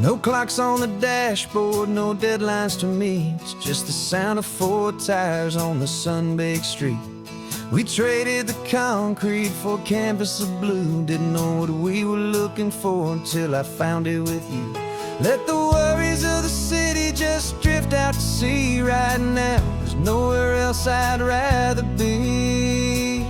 No clocks on the dashboard, no deadlines to meet. It's just the sound of 4 tires on the sun-baked street. We traded the concrete for a canvas of blue. Didn't know what we were looking for until I found it with you. Let the worries of the city just drift out to sea right now. There's nowhere else I'd rather be.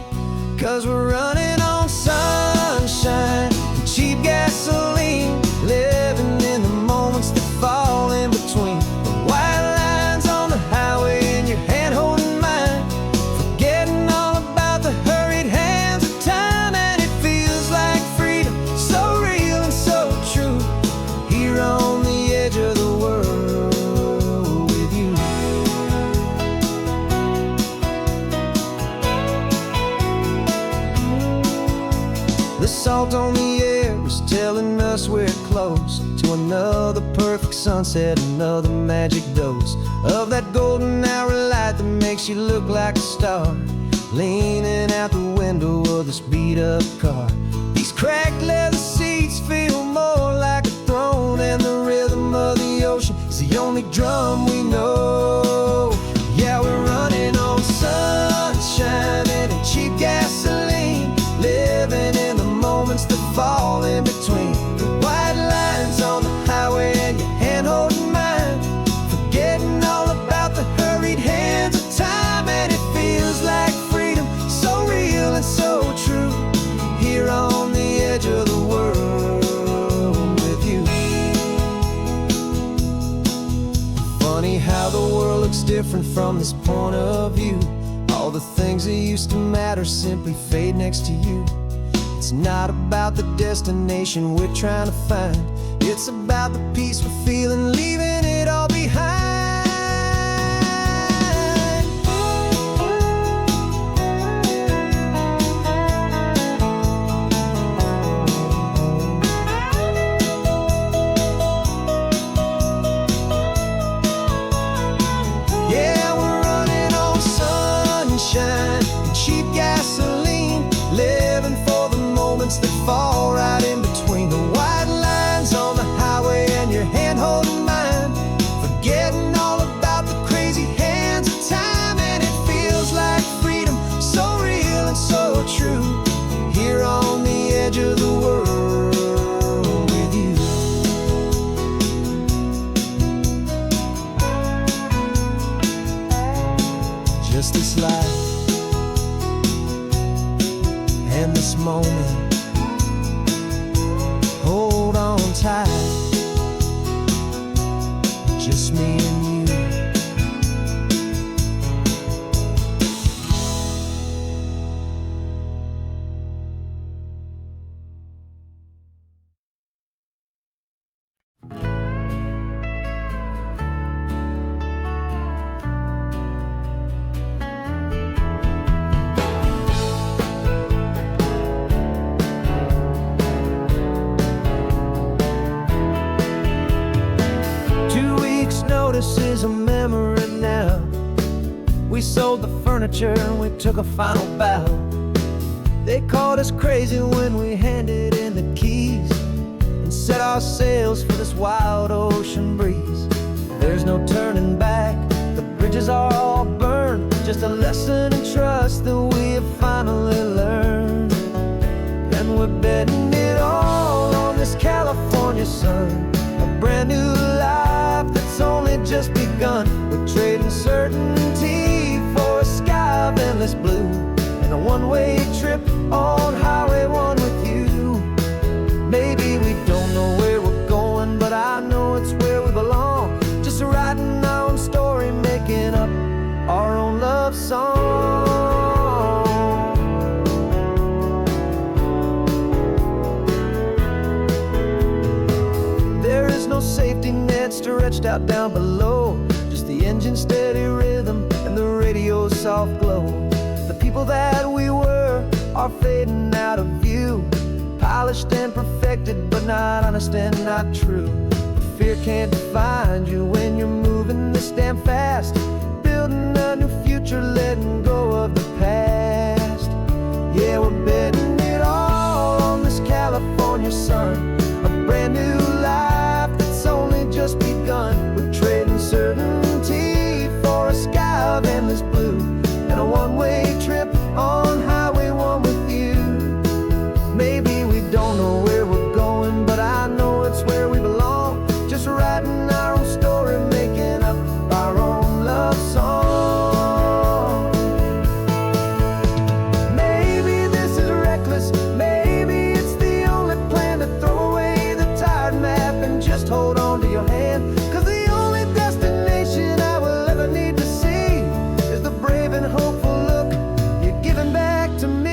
'Cause we're running on sunshine and cheap gasoline, living in the moments that fall in between. The white lines on the highway and your hand holding mine, forgetting all about the hurried hands of time. And it feels like freedom, so real and so true, here on the edge of the world with you. The salt on the air is telling us we're close to another perfect sunset, another magic dose of that golden hour light that makes you look like a star, leaning out the window of this beat-up car. These cracked leather seats feel more like a throne, and the rhythm of the ocean is the only drum we know. Yeah, we're running on sunshine and cheap gasoline, living in the moments that fall in between. The white lines on the highway and your hand holding mine, forgetting all about the hurried hands of time. And it feels like freedom, so real and so true, here on the edge of the world with you. Funny how the world looks different from this point of view. All the things that used to matter simply fade next to you. It's not about the destination we're trying to find, it's about the peace we're feeling, leaving it all behind. Yeah, we're running on sunshine and cheap gasoline, living for the moments that fall right in between. The white lines on the highway and your hand holding mine, forgetting all about the crazy hands of time. And it feels like freedom, so real and so true, here on the edge of the world with you. Just this life and this moment, hold on tight, just me and you. This is a memory now. We sold the furniture and we took a final bow. They called us crazy when we handed in the keys and set our sails for this wild ocean breeze. There's no turning back, the bridges are all burned, just a lesson in trust that we have finally learned. And we're betting it all on this California sun, a brand new life that's only just begun. We're trading certainty for a sky of endless blue, and a one-way trip on Highway 1 with you. Maybe we don't know where we're going, but I know it's where we belong. Just writing our own story, making up our own love song. There is no safety net stretched out down below, just the engine's steady rhythm and the radio's soft glow. The people that we were are fading out of view, polished and perfected, but not honest and not true. Fear can't define you when you're moving this damn fast, building a new future, letting go of the past. Yeah, we're betting it all on this California sun, a brand new life that's best hold on to your hand, 'cause the only destination I will ever need to see is the brave and hopeful look you're giving back to me.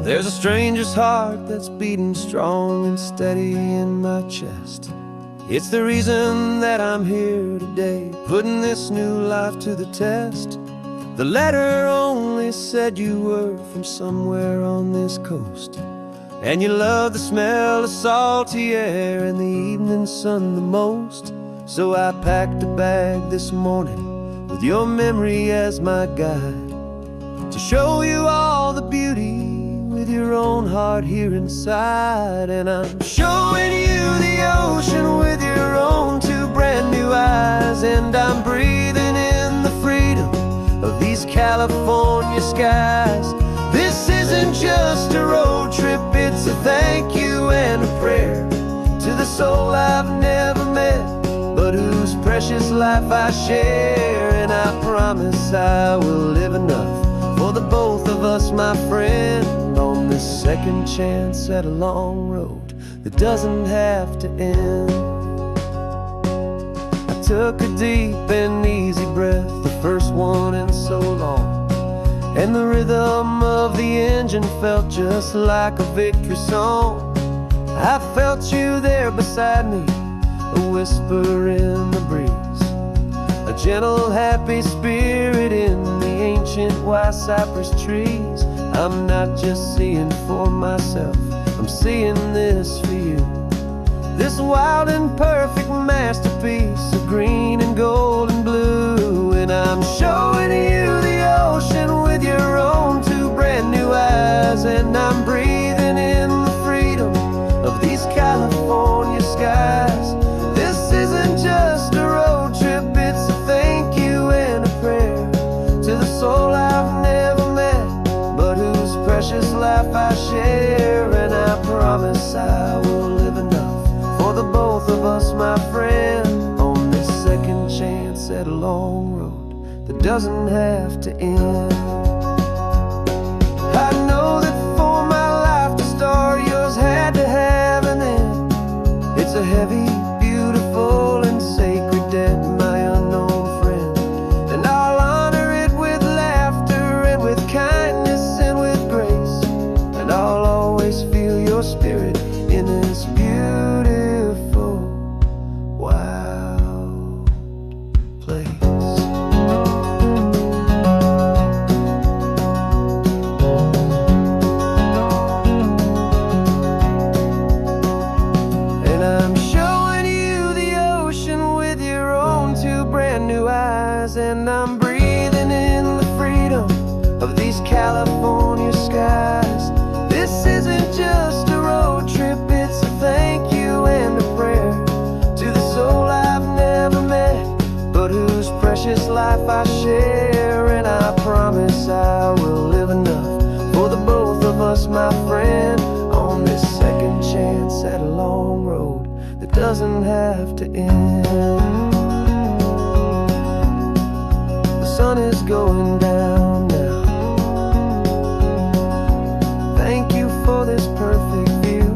There's a stranger's heart that's beating strong and steady in my chest. It's the reason that I'm here today, putting this new life to the test. The letter only said you were from somewhere on this coast, and you love the smell of salty air and the evening sun the most. So I packed a bag this morning with your memory as my guide, to show you all the beauty with your own heart here inside. And I'm showing you the ocean with your own two brand new eyes, and I'm breathing in the freedom of these California skies. This isn't just a road trip, it's a thank you and a prayer to the soul I've never met, but whose precious life I share. And I promise I will live enough for the both of us, my friend, on this second chance at a long road that doesn't have to end. I took a deep and easy breath, the first one in so long, and the rhythm of the engine felt just like a victory song. I felt you there beside me, a whisper in the breeze, a gentle happy spirit in the ancient white cypress trees. I'm not just seeing for myself, I'm seeing this for you, this wild and perfect masterpiece of green and gold and blue. And I'm showing you the ocean with your own two brand new eyes, and I'm breathing in the freedom of these California skies. This isn't just a road trip, it's a thank you and a prayer to the soul I've never met, but whose precious life I share. And I promise I will live enough for the both of us, my friend, on this second chance at a long road that doesn't have to end. I know that for my life to start, yours had to have an end. It's a heavy, beautiful, and sacred debt, my unknown friend, and I'll honor it with laughter and with kindness and with grace, and I'll always feel your spirit in this beautiful, wild place. And I'm showing you the ocean with your own two brand new eyes, and I'm breathing in the freedom of these California skies. This isn't just a road trip, it's a thank you and a prayer to the soul I've never met, but whose precious life I share. And I promise I will live enough for the both of us, my friend, on this second chance at a long road that doesn't have to end. The sun is going down now. Thank you for this perfect view.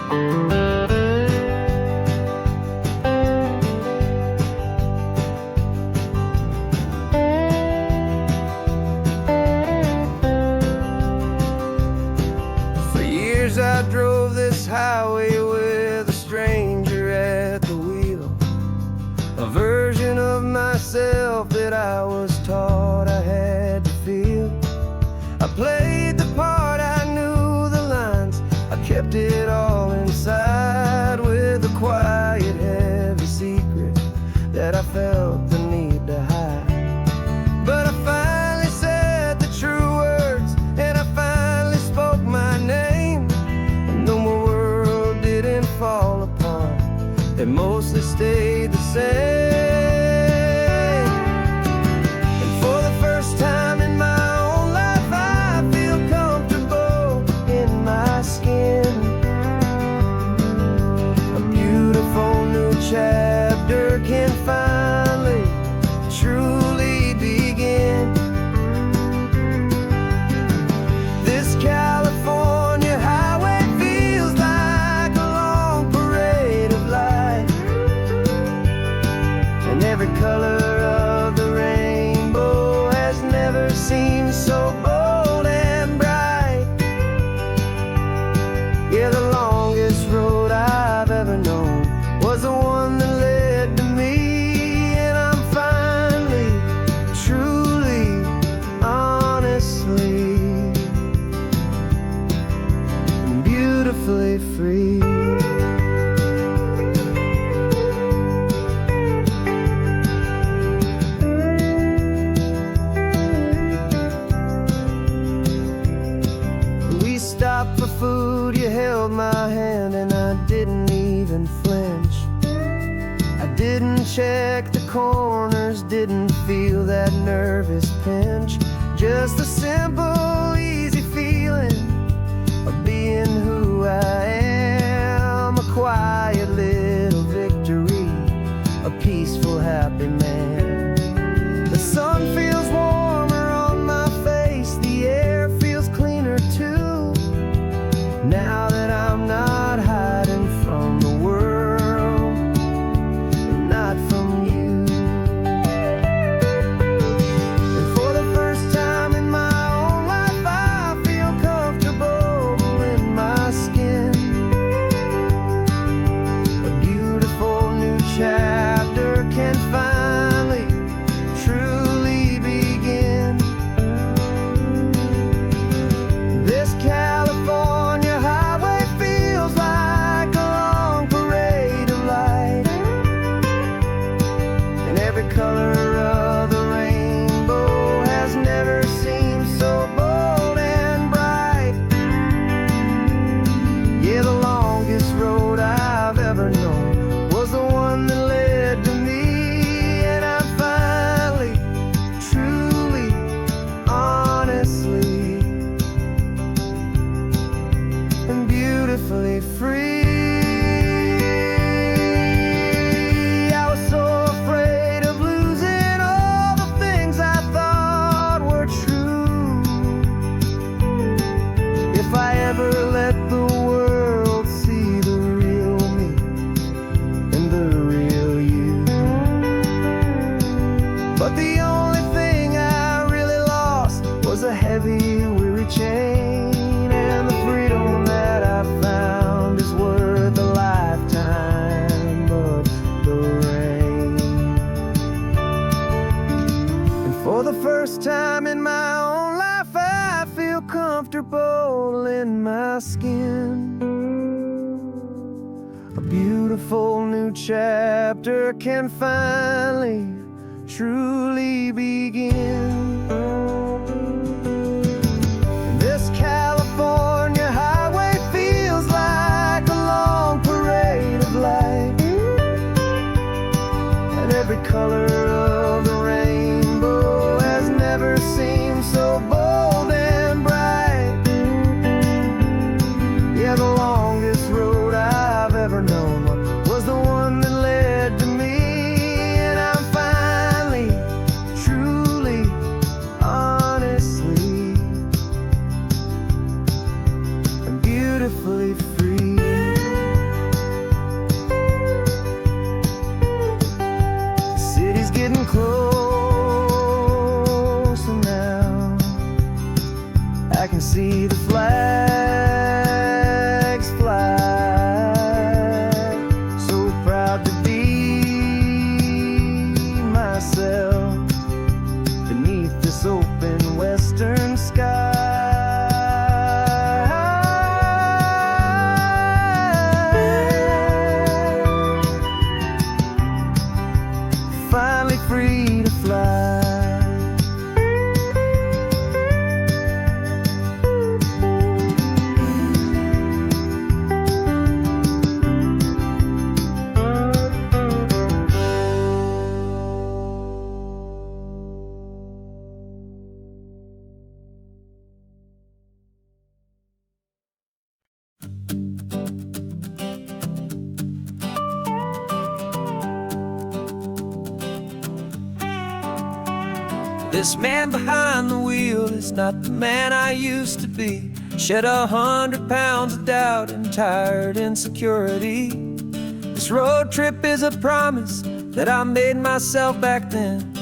For years I drove this highway with a stranger at the wheel, a version of myself that I was taught I had to feel. I played the part, I knew the lines, I kept it all inside with a quiet, heavy secret that I felt the need to hide. But I finally said the true words, and I finally spoke my name. And though my world didn't fall apart, it mostly stayed the same. And for the first time in my own life, I feel comfortable in my skin. A beautiful new chapter can finally truly begin. This California highway feels like a long parade of light, and every color of the rainbow has never seemed so bold and bright. Yeah, the longest road I've ever known was the one that led to me, and I'm finally, truly, honestly, and beautifully free. We stopped for food, you held my hand, and I didn't even flinch. I didn't check the corners, didn't feel that nervous pinch. Just a simple, easy feeling of being who I am. A quiet little victory, a peaceful, happy man. The sun feels warmer on my face, the air feels cleaner too, now that I'm not hiding from the world, and not from you. And for the first time in my own life, I feel comfortable in my skin. A beautiful new chapter can finally truly begin. This California highway feels like a long parade of light, and every color of the rainbow has never seemed so bold and bright. Yeah, the longest road I've ever known was the one that led to me, and I'm finally, truly, honestly, and beautifully free. I was so afraid of losing all the things I thought were true. If I ever let the world see the real me and the real you. But the only thing I really lost was a heavy, weary chain, and the freedom that I found is worth a lifetime of the rain. And for the first time in my own life, I feel comfortable in my skin. A beautiful new chapter can finally, truly begin. This California highway feels like a long parade of light, and every color of the rainbow has never seemed so bold and bright. Yeah, the longest road I've ever known was the one that led to me, and I'm finally, truly, can see the flags fly. So proud to be myself beneath this open western sky. Finally free to fly. This man behind the wheel is not the man I used to be. Shed 100 pounds of doubt and tired insecurity. This road trip is a promise that I made myself back then,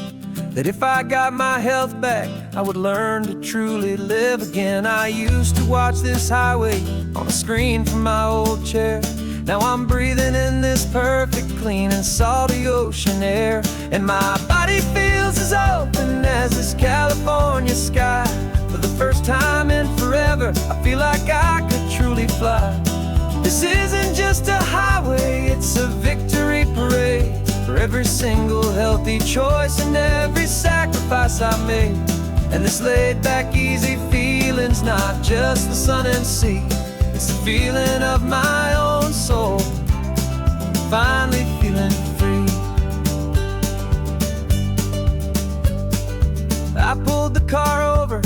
that if I got my health back, I would learn to truly live again. I used to watch this highway on a screen from my old chair. Now I'm breathing in this perfect, clean and salty ocean air. And my body feels as open as this California sky. For the first time in forever, I feel like I could truly fly. This isn't just a highway, it's a victory parade. For every single healthy choice and every sacrifice I made. And this laid back, easy feeling's not just the sun and sea. It's the feeling of my own soul, finally feeling free. I pulled the car over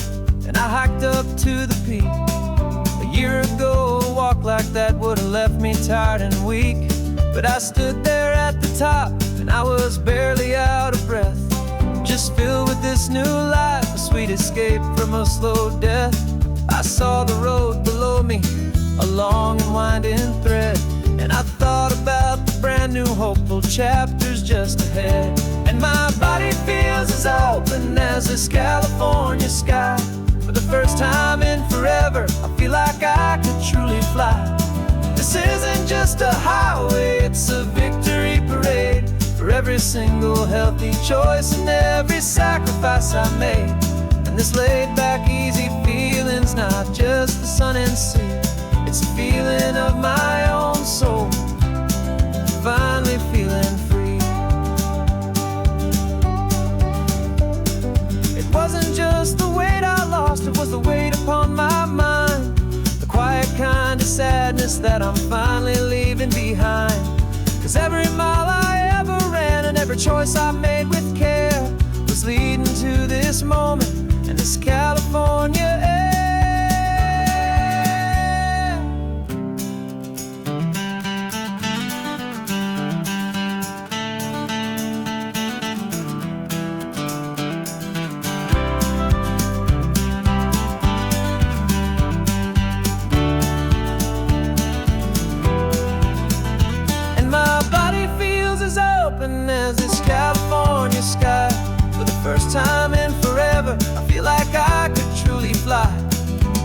and I hiked up to the peak. A year ago, a walk like that would have left me tired and weak. But I stood there at the top and I was barely out of breath, just filled with this new life, a sweet escape from a slow death. I saw the road below me, a long and winding thread, and I thought about the brand new hopeful chapters just ahead. And my body feels as open as this California sky. For the first time in forever, I feel like I could truly fly. This isn't just a highway, it's a victory parade. For every single healthy choice and every sacrifice I made. And this laid back, easy feeling's not just the sun and sea. It's a feeling of my own soul, finally feeling free. It wasn't just the weight I lost, it was the weight upon my mind. The quiet kind of sadness that I'm finally leaving behind. 'Cause every mile I ever ran and every choice I made with care was leading to this moment and this California air. As this California sky. For the first time in forever, I feel like I could truly fly.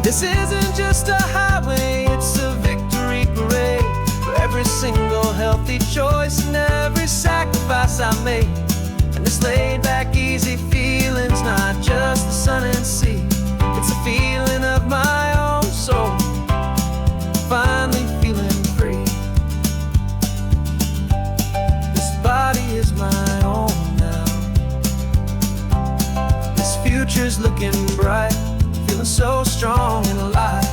This isn't just a highway, it's a victory parade. For every single healthy choice and every sacrifice I made. And this laid back, easy feeling's not just the sun and sea. It's a feeling of my own soul, finally feeling free. Body is my own now. This future's looking bright, feeling so strong and alive.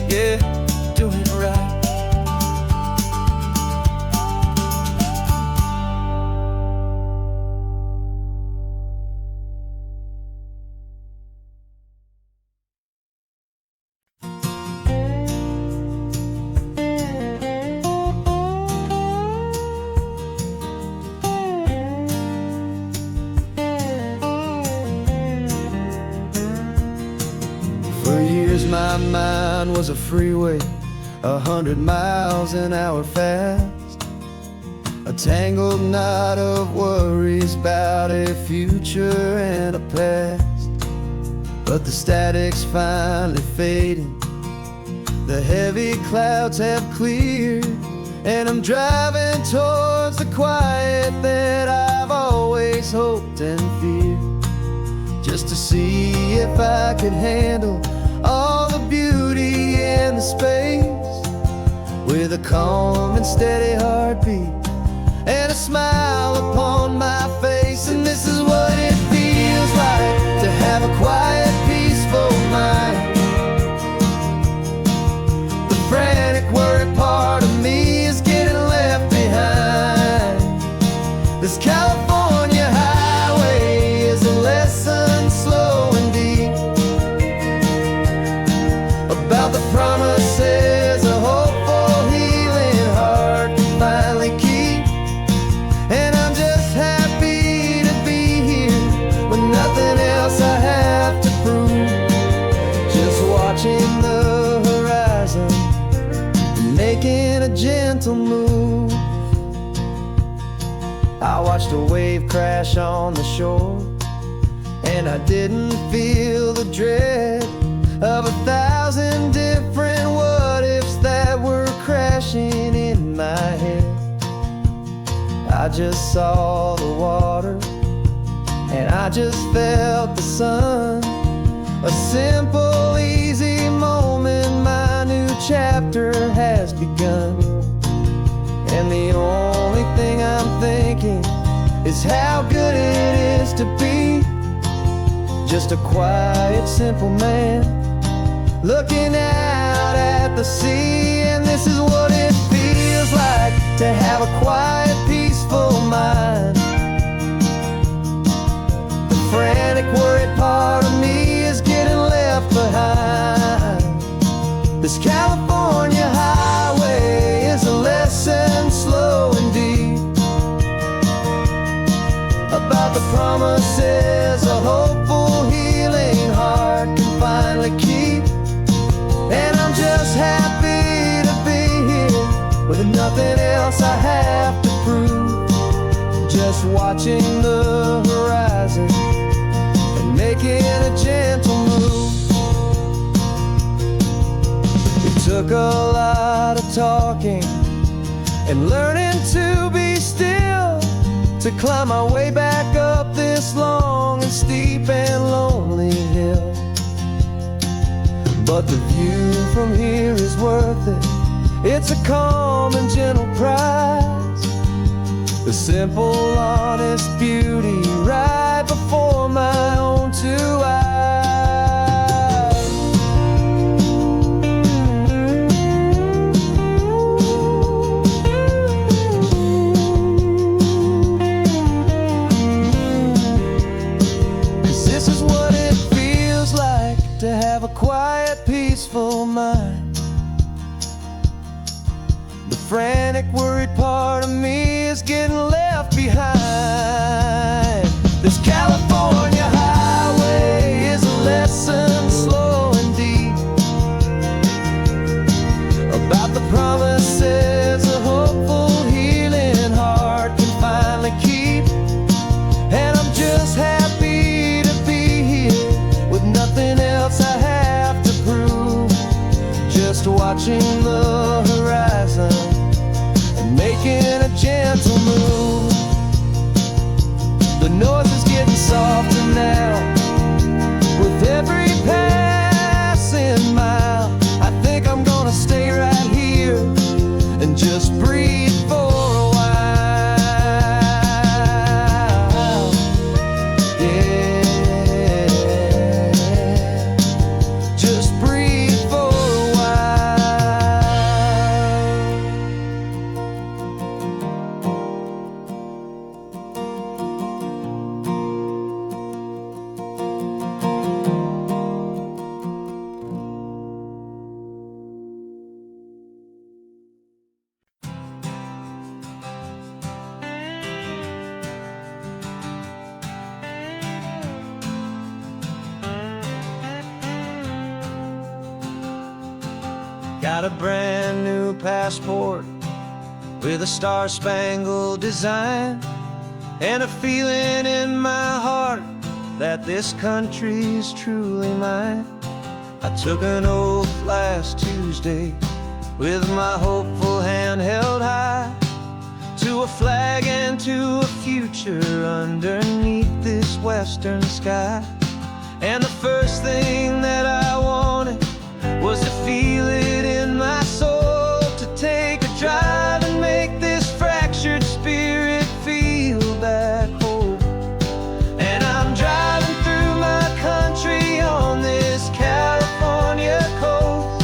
Yeah, doing right. My mind was a freeway, 100 miles an hour fast. A tangled knot of worries about a future and a past. but the static's finally fading. The heavy clouds have cleared, and I'm driving towards the quiet that I've always hoped and feared, just to see if I could handle all the beauty in the space, with a calm and steady heartbeat and a smile upon my face. And this is what it feels like to have a quiet, peaceful mind. The frantic, worried part of me is getting left behind. This California highway is a lesson slow and deep about the promises a hopeful, healing heart can finally keep. And I'm just happy to be here with nothing else I have to prove, just watching the horizon, making a gentle move. I watched a wave crash on the shore, and I didn't feel the dread of 1,000 different what-ifs that were crashing in my head. I just saw the water, and I just felt the sun. A simple, easy moment, my new chapter has begun. And the only thing I'm thinking is how good it is to be just a quiet, simple man looking out at the sea. And this is what it feels like to have a quiet, peaceful mind. The frantic, worried part of me is getting left behind. This California highway is a lesson slow and deep about the promises a hopeful, healing heart can finally keep. And I'm just happy to be here with nothing else I have to prove, just watching the horizon and making a gentle move. It took a lot of talking and learning to be still to climb my way back up this long and steep and lonely hill. But the view from here is worth it. It's a calm and gentle prize, the simple, honest beauty right before my own two eyes. To have a quiet, peaceful mind. The frantic, worried part of me is getting left behind. This California highway is a lesson slow and deep about the promises a hopeful, healing heart can finally keep. And I'm just happy to be here with nothing else I have to prove, just watching the horizon and making a gentle move. The noise is getting softer now with every passing mile. I think I'm gonna stay right here and just breathe for a while. Got a brand new passport with a star-spangled design, and a feeling in my heart that this country is truly mine. I took an oath last Tuesday with my hopeful hand held high, to a flag and to a future underneath this western sky. And the first thing that I wanted was to feel it in my soul, to take a drive and make this fractured spirit feel back home. And I'm driving through my country on this California coast,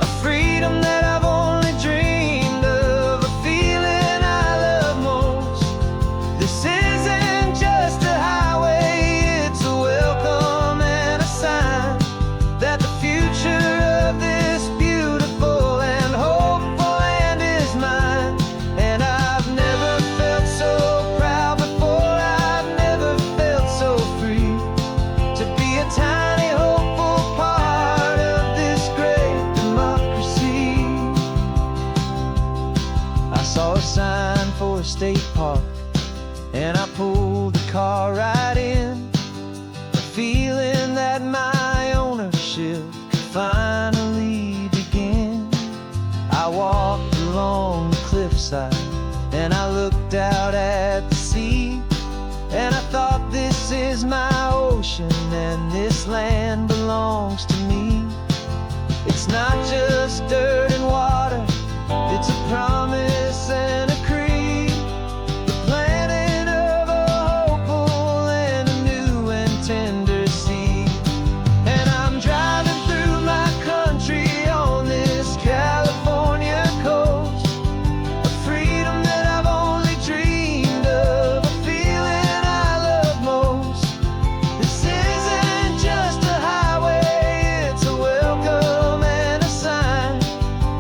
a freedom that I've only dreamed of, a feeling I love most. This isn't just a highway, it's a welcome and a sign that the future of this beautiful and hopeful land is mine. And I've never felt so proud before, I've never felt so free, to be a tiny hopeful part of this great democracy. I saw a sign for a state park, and I pulled the car right in, a feeling that my ownership could finally begin. I walked along the cliffside and I looked out at the sea, and I thought, this is my ocean and this land belongs to me. It's not just dirt and water, it's a promise and a creed, the planting of a hopeful and a new and tender seed. And I'm driving through my country on this California coast, a freedom that I've only dreamed of, a feeling I love most. This isn't just a highway, it's a welcome and a sign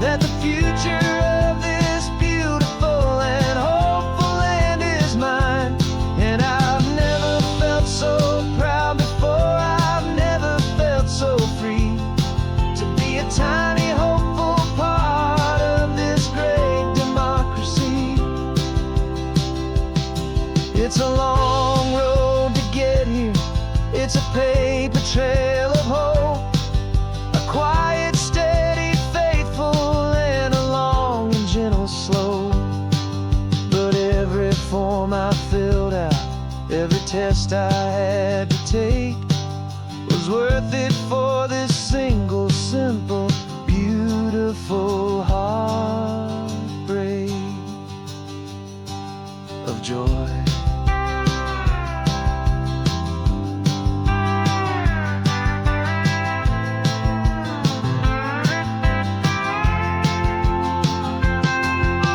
that the future of this beautiful and hopeful land is mine. And I've never felt so proud before, I've never felt so free, to be a tiny hopeful part of this great democracy. It's a long road to get here, it's a paper trail of hope, a quiet, steady, faithful, and a long and gentle slope. But every form I filled out, every test I had to take, was worth it for this single, simple, beautiful heartbreak of joy.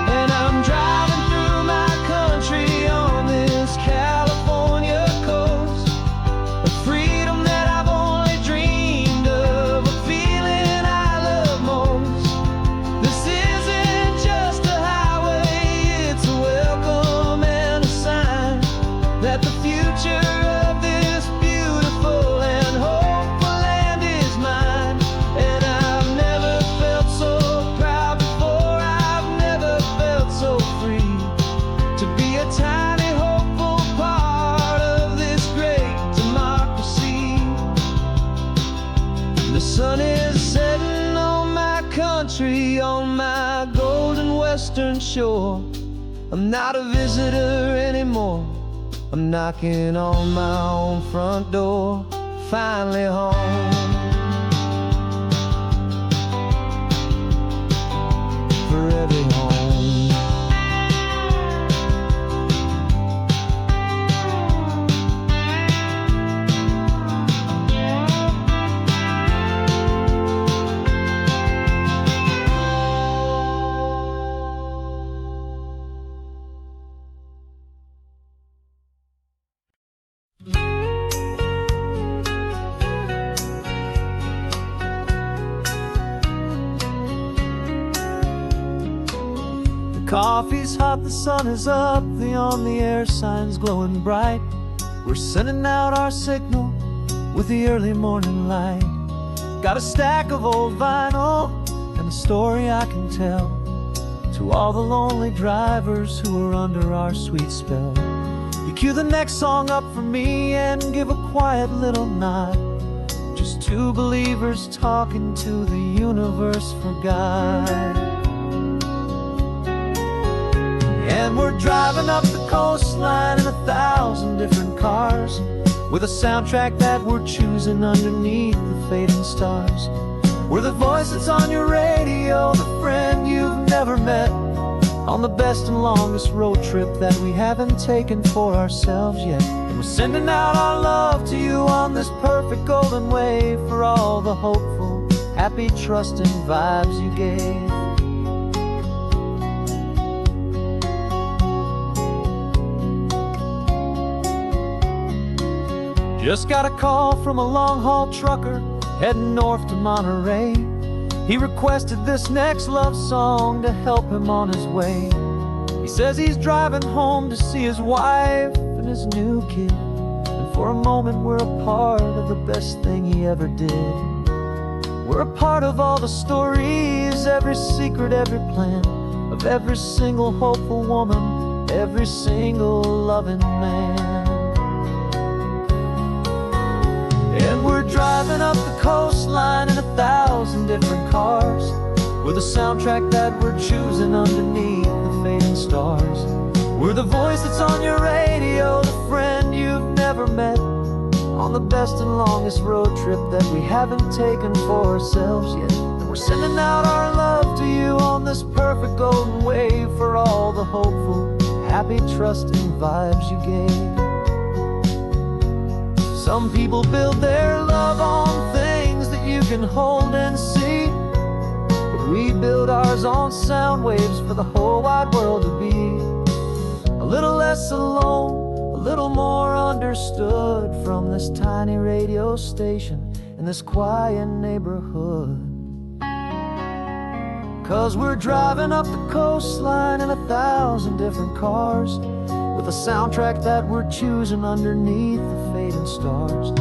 And I'm driving through my country on this California coast, a freedom that I've only dreamed of, a feeling I love most. This isn't just a highway, it's a welcome and a sign that the future of this beautiful and hopeful land is mine. And I've never felt so proud before, I've never felt so free, to be a tiny hopeful part of this great democracy. The sun is setting on my country, on my golden western shore. I'm not a visitor anymore, I'm knocking on my own front door, finally home. For every home. Coffee's hot, the sun is up, the on-the-air sign's glowing bright. We're sending out our signal with the early morning light. Got a stack of old vinyl and a story I can tell to all the lonely drivers who are under our sweet spell. You cue the next song up for me and give a quiet little nod. Just two believers talking to the universe for God. And we're driving up the coastline in 1,000 different cars, with a soundtrack that we're choosing underneath the fading stars. We're the voice that's on your radio, the friend you've never met, on the best and longest road trip that we haven't taken for ourselves yet. And we're sending out our love to you on this perfect golden wave, for all the hopeful, happy, trusting vibes you gave. Just got a call from a long-haul trucker heading north to Monterey. He requested this next love song to help him on his way. He says he's driving home to see his wife and his new kid, and for a moment we're a part of the best thing he ever did. We're a part of all the stories, every secret, every plan, of every single hopeful woman, every single loving man. And we're driving up the coastline in 1,000 different cars, with a soundtrack that we're choosing underneath the fading stars. We're the voice that's on your radio, the friend you've never met, on the best and longest road trip that we haven't taken for ourselves yet. And we're sending out our love to you on this perfect golden wave, for all the hopeful, happy, trusting vibes you gave. Some people build their love on things that you can hold and see, but we build ours on sound waves for the whole wide world to be a little less alone, a little more understood, from this tiny radio station in this quiet neighborhood. 'Cause we're driving up the coastline in 1,000 different cars, with a soundtrack that we're choosing underneath the fading stars.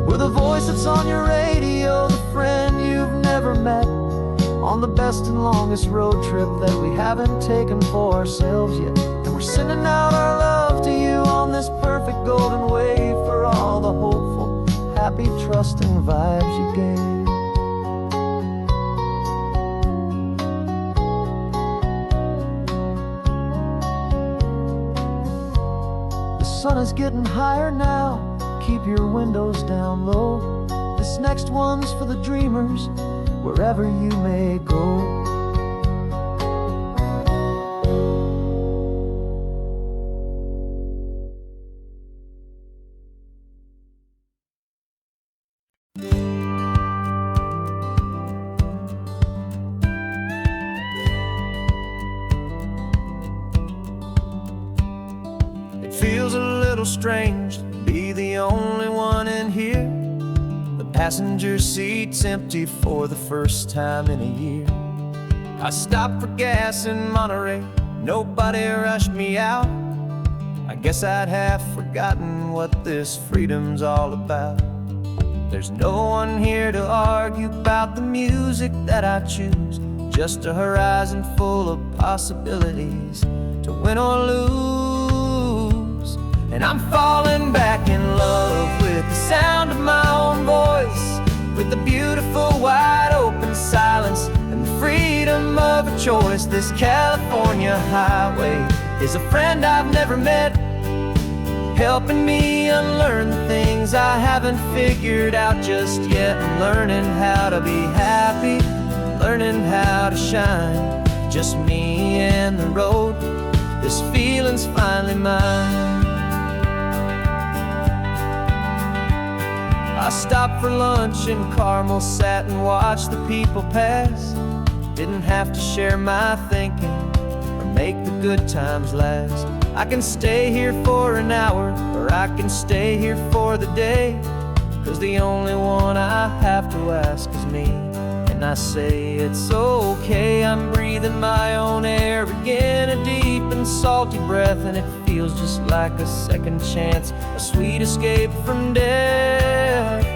We're the voice that's on your radio, the friend you've never met, on the best and longest road trip that we haven't taken for ourselves yet. And we're sending out our love to you on this perfect golden wave, for all the hopeful, happy, trusting vibes you gave. The sun is getting higher now, keep your windows down low. This next one's for the dreamers, wherever you may go. It feels a little strange to be the only one in here. The passenger seat's empty for the first time in a year. I stopped for gas in Monterey, nobody rushed me out. I guess I'd half forgotten what this freedom's all about. There's no one here to argue about the music that I choose, just a horizon full of possibilities to win or lose. And I'm falling back in love with the sound of my own voice, with the beautiful wide open silence and the freedom of a choice. This California highway is a friend I've never met, helping me unlearn the things I haven't figured out just yet. I'm learning how to be happy, learning how to shine, just me and the road. This feeling's finally mine. I stopped for lunch in Carmel, sat and watched the people pass. Didn't have to share my thinking or make the good times last. I can stay here for an hour, or I can stay here for the day, 'cause the only one I have to ask is me. And I say it's okay, I'm breathing my own air again, a deep and salty breath, and it feels just like a second chance, a sweet escape from death.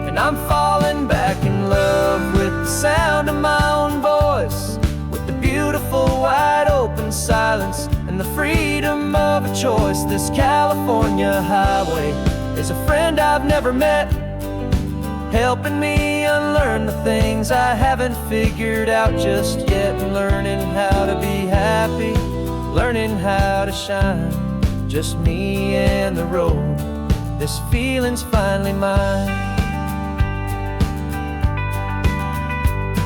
And I'm falling back in love with the sound of my own voice, with the beautiful wide open silence and the free freedom of a choice. This California highway is a friend I've never met, helping me unlearn the things I haven't figured out just yet. Learning how to be happy, learning how to shine, just me and the road. This feeling's finally mine.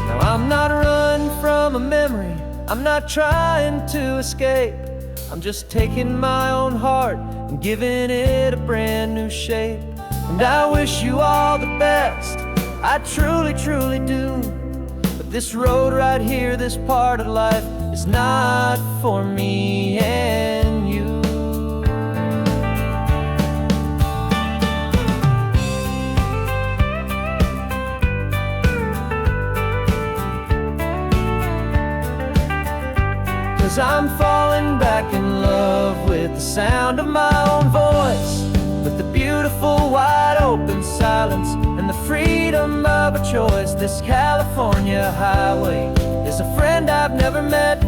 Now I'm not running from a memory, I'm not trying to escape. I'm just taking my own heart and giving it a brand new shape. And I wish you all the best, I truly, truly do. But this road right here, this part of life, is not for me and you. Cause I'm falling back in love with the sound of my own voice, with the beautiful wide open silence and the freedom of a choice. This California highway is a friend I've never met,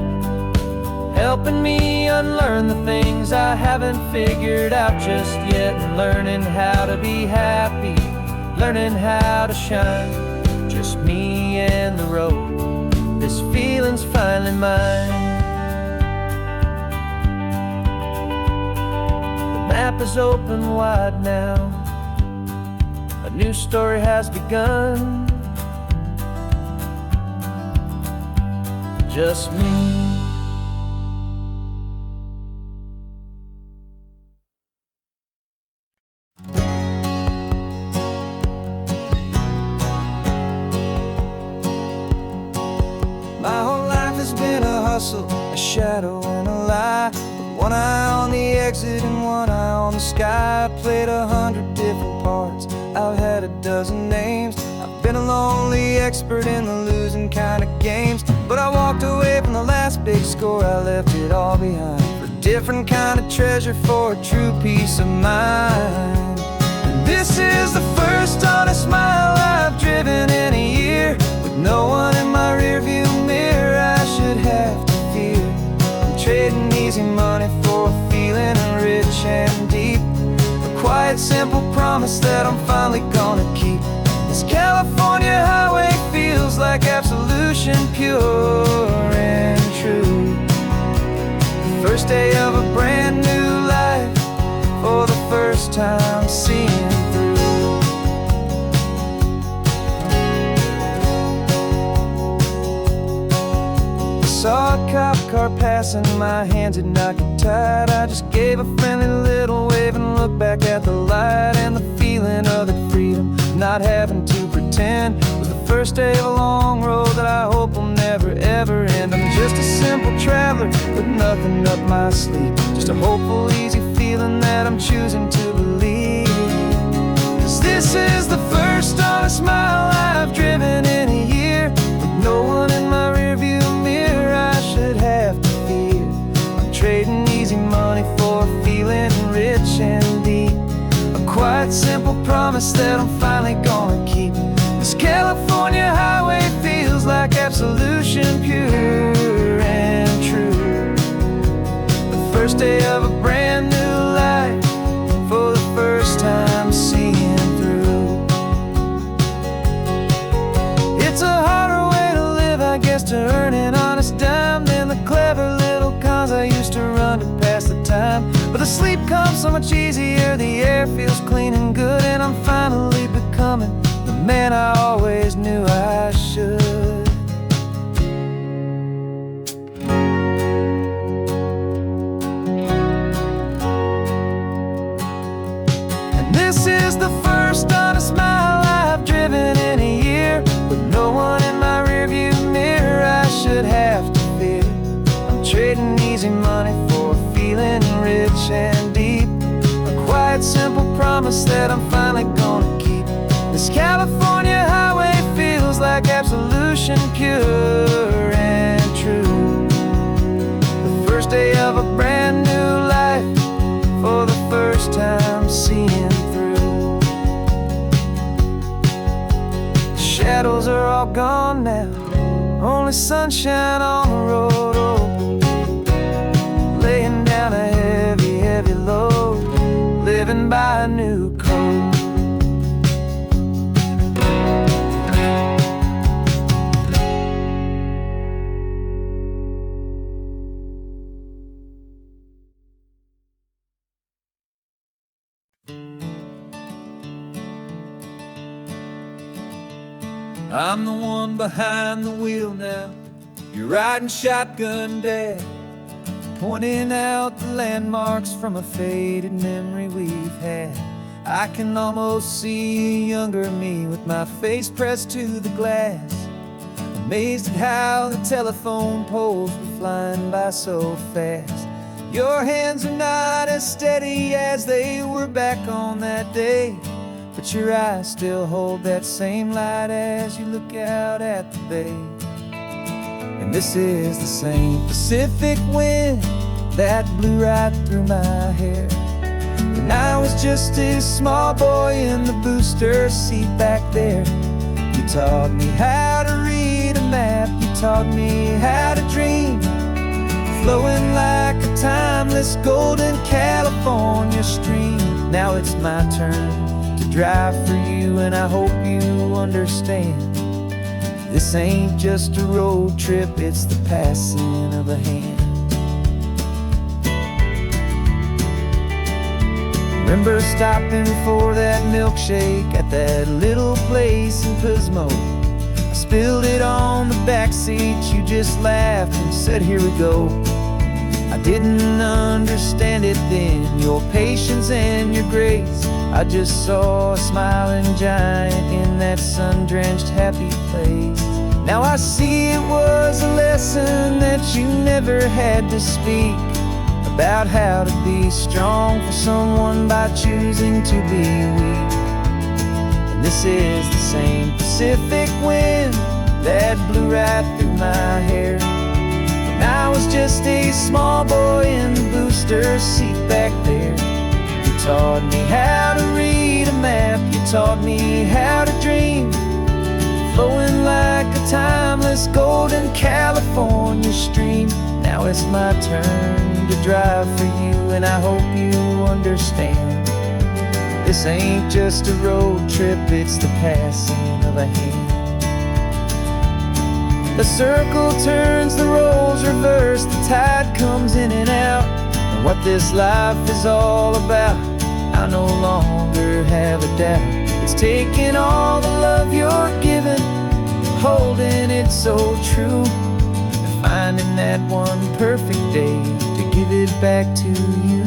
helping me unlearn the things I haven't figured out just yet. And learning how to be happy, learning how to shine, just me and the road. This feeling's finally mine. The map is open wide now, a new story has begun. Just me. My whole life has been a hustle, a shadow and a lie, with one eye on the exit and one eye on the sky. I played 100 different parts, I've had a dozen names. I've been a lonely expert in the losing kind of games, but I walked away from the last big score, I left it all behind for a different kind of treasure, for a true peace of mind. And this is the first honest mile I've driven in a year, with no one in my rearview mirror I should have to fear. I'm trading easy money for a feeling rich and deep, a quiet simple promise that I'm finally gonna keep. This California highway feels like absolution, pure and true. The first day of a brand new life, for the first time seeing through. Saw a cop car passing, my hands had not got tied. I just gave a friendly little wave and looked back at the light. And the feeling of the freedom, not having to pretend, was the first day of a long road that I hope will never ever end. I'm just a simple traveler with nothing up my sleeve, just a hopeful, easy feeling that I'm choosing to believe. Cause this is the first honest mile I've driven in a year, with no one in my rearview mirror I should have to fear. I'm trading easy money for a feeling rich and deep, a quiet simple promise that I'm finally gonna keep. This California highway feels like absolution, pure and true. The first day of a brand new life, for the first time seeing through. It's a harder way to live, I guess, to earn an honest dime than the clever little cons I used to run to pass the time. But the sleep comes so much easier, the air feels clean and good, and I'm finally becoming the man I always knew I should. And this is the first honest mile I've driven in a year, with no one in my rearview mirror I should have to fear. I'm trading easy money for a feeling rich and deep, a quiet simple promise that I'm finally gonna keep. This California highway feels like absolution, pure and true. The first day of a brand new life, for the first time seeing through. The shadows are all gone now, only sunshine on the road open, laying down living by a new code. I'm the one behind the wheel now. You're riding shotgun, Dad, pointing out the landmarks from a faded memory we've had. I can almost see a younger me with my face pressed to the glass, amazed at how the telephone poles were flying by so fast. Your hands are not as steady as they were back on that day, but your eyes still hold that same light as you look out at the bay. And this is the same Pacific wind that blew right through my hair when I was just a small boy in the booster seat back there. You taught me how to read a map, you taught me how to dream, flowing like a timeless golden California stream. Now it's my turn to drive for you, and I hope you understand. This ain't just a road trip, it's the passing of a hand. Remember stopping for that milkshake at that little place in Pismo? I spilled it on the back seat, you just laughed and said, here we go. I didn't understand it then, your patience and your grace. I just saw a smiling giant in that sun-drenched happy place. Now I see it was a lesson that you never had to speak, about how to be strong for someone by choosing to be weak. And this is the same Pacific wind that blew right through my hair when I was just a small boy in the booster seat back there. You taught me how to read a map, you taught me how to dream, flowing like a timeless golden California stream. Now it's my turn to drive for you, and I hope you understand. This ain't just a road trip, it's the passing of a hand. The circle turns, the roles reverse, the tide comes in and out. And what this life is all about, I no longer have a doubt. It's taking all the love you're giving, holding it so true, and finding that one perfect day to give it back to you.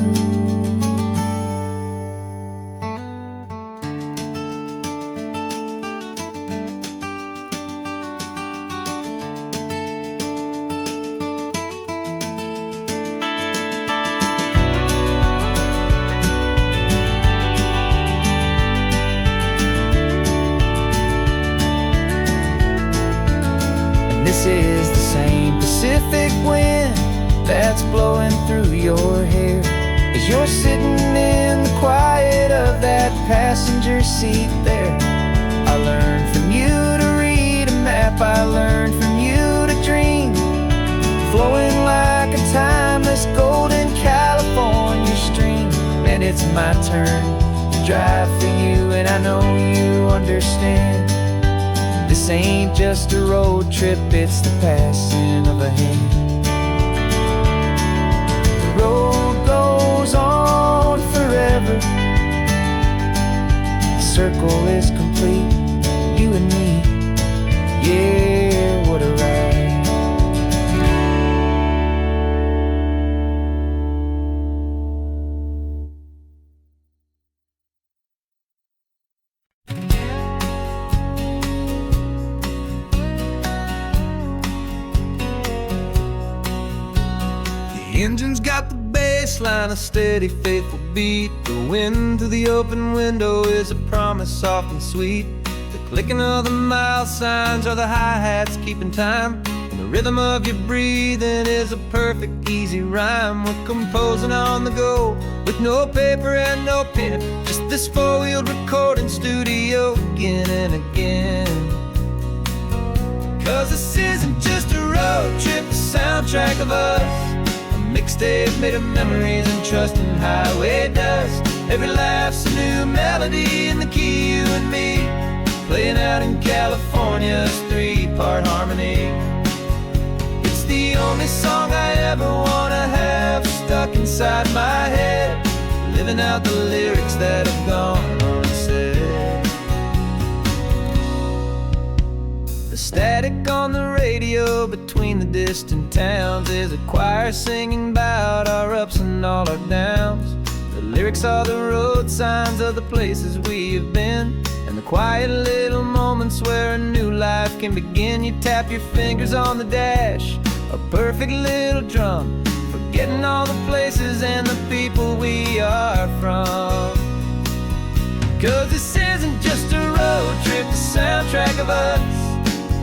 This is the same Pacific wind that's blowing through your hair as you're sitting in the quiet of that passenger seat there. I learned from you to read a map, I learned from you to dream, flowing like a timeless golden California stream. And it's my turn to drive for you, and I know you understand. This ain't just a road trip, it's the passing of a hand. The road goes on forever, the circle is complete, you and me, yeah, what a ride. The engine's got the bass line, a steady, faithful beat. The wind through the open window is a promise soft and sweet. The clicking of the mile signs are the hi-hats keeping time, and the rhythm of your breathing is a perfect, easy rhyme. We're composing on the go with no paper and no pen, just this four-wheeled recording studio again and again. Cause this isn't just a road trip, the soundtrack of us, mixtape made of memories and trust and highway dust. Every laugh's a new melody in the key, you and me, playing out in California's 3-part harmony. It's the only song I ever wanna have stuck inside my head, living out the lyrics that have gone unsaid. The static on the radio between the distant towns is a choir singing about our ups and all our downs. The lyrics are the road signs of the places we have been, and the quiet little moments where a new life can begin. You tap your fingers on the dash, a perfect little drum, forgetting all the places and the people we are from. 'Cause this isn't just a road trip, the soundtrack of us,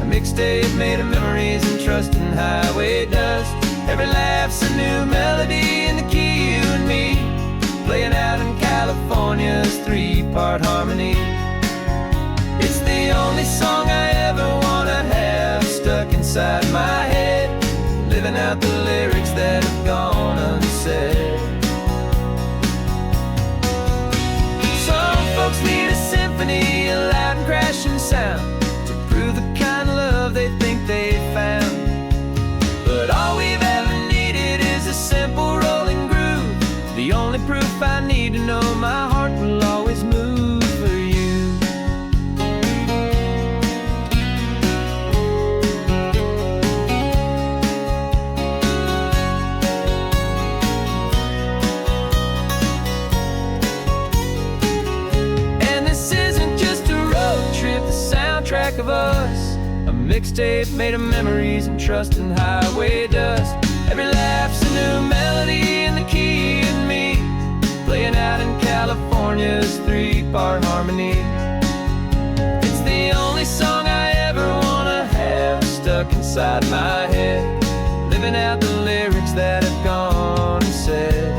a mixtape made of memories and trust in highway dust. Every laugh's a new melody in the key, you and me, playing out in California's 3-part harmony. It's the only song I ever wanna have stuck inside my head, living out the lyrics that have gone unsaid. Some folks need a symphony, a loud and crashing sound, to prove the kind of love they think they found. But all we've ever needed is a simple rolling groove, the only proof I need to know my heart will always move for you. And this isn't just a road trip, the soundtrack of us, a mixtape made of memories and trust in highway dust. Every laugh's a new melody in the key, and me, playing out in California's 3-part harmony. It's the only song I ever wanna have stuck inside my head, living out the lyrics that have gone unsaid.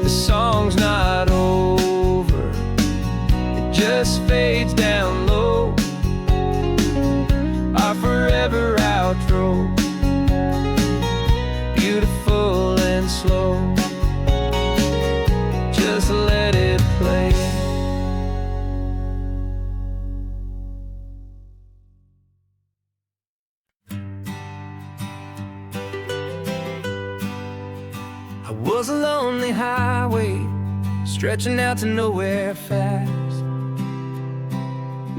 The song's not over, it just fades down low, our forever outro, beautiful and slow. Just let it play. I was a lonely highway, stretching out to nowhere fast.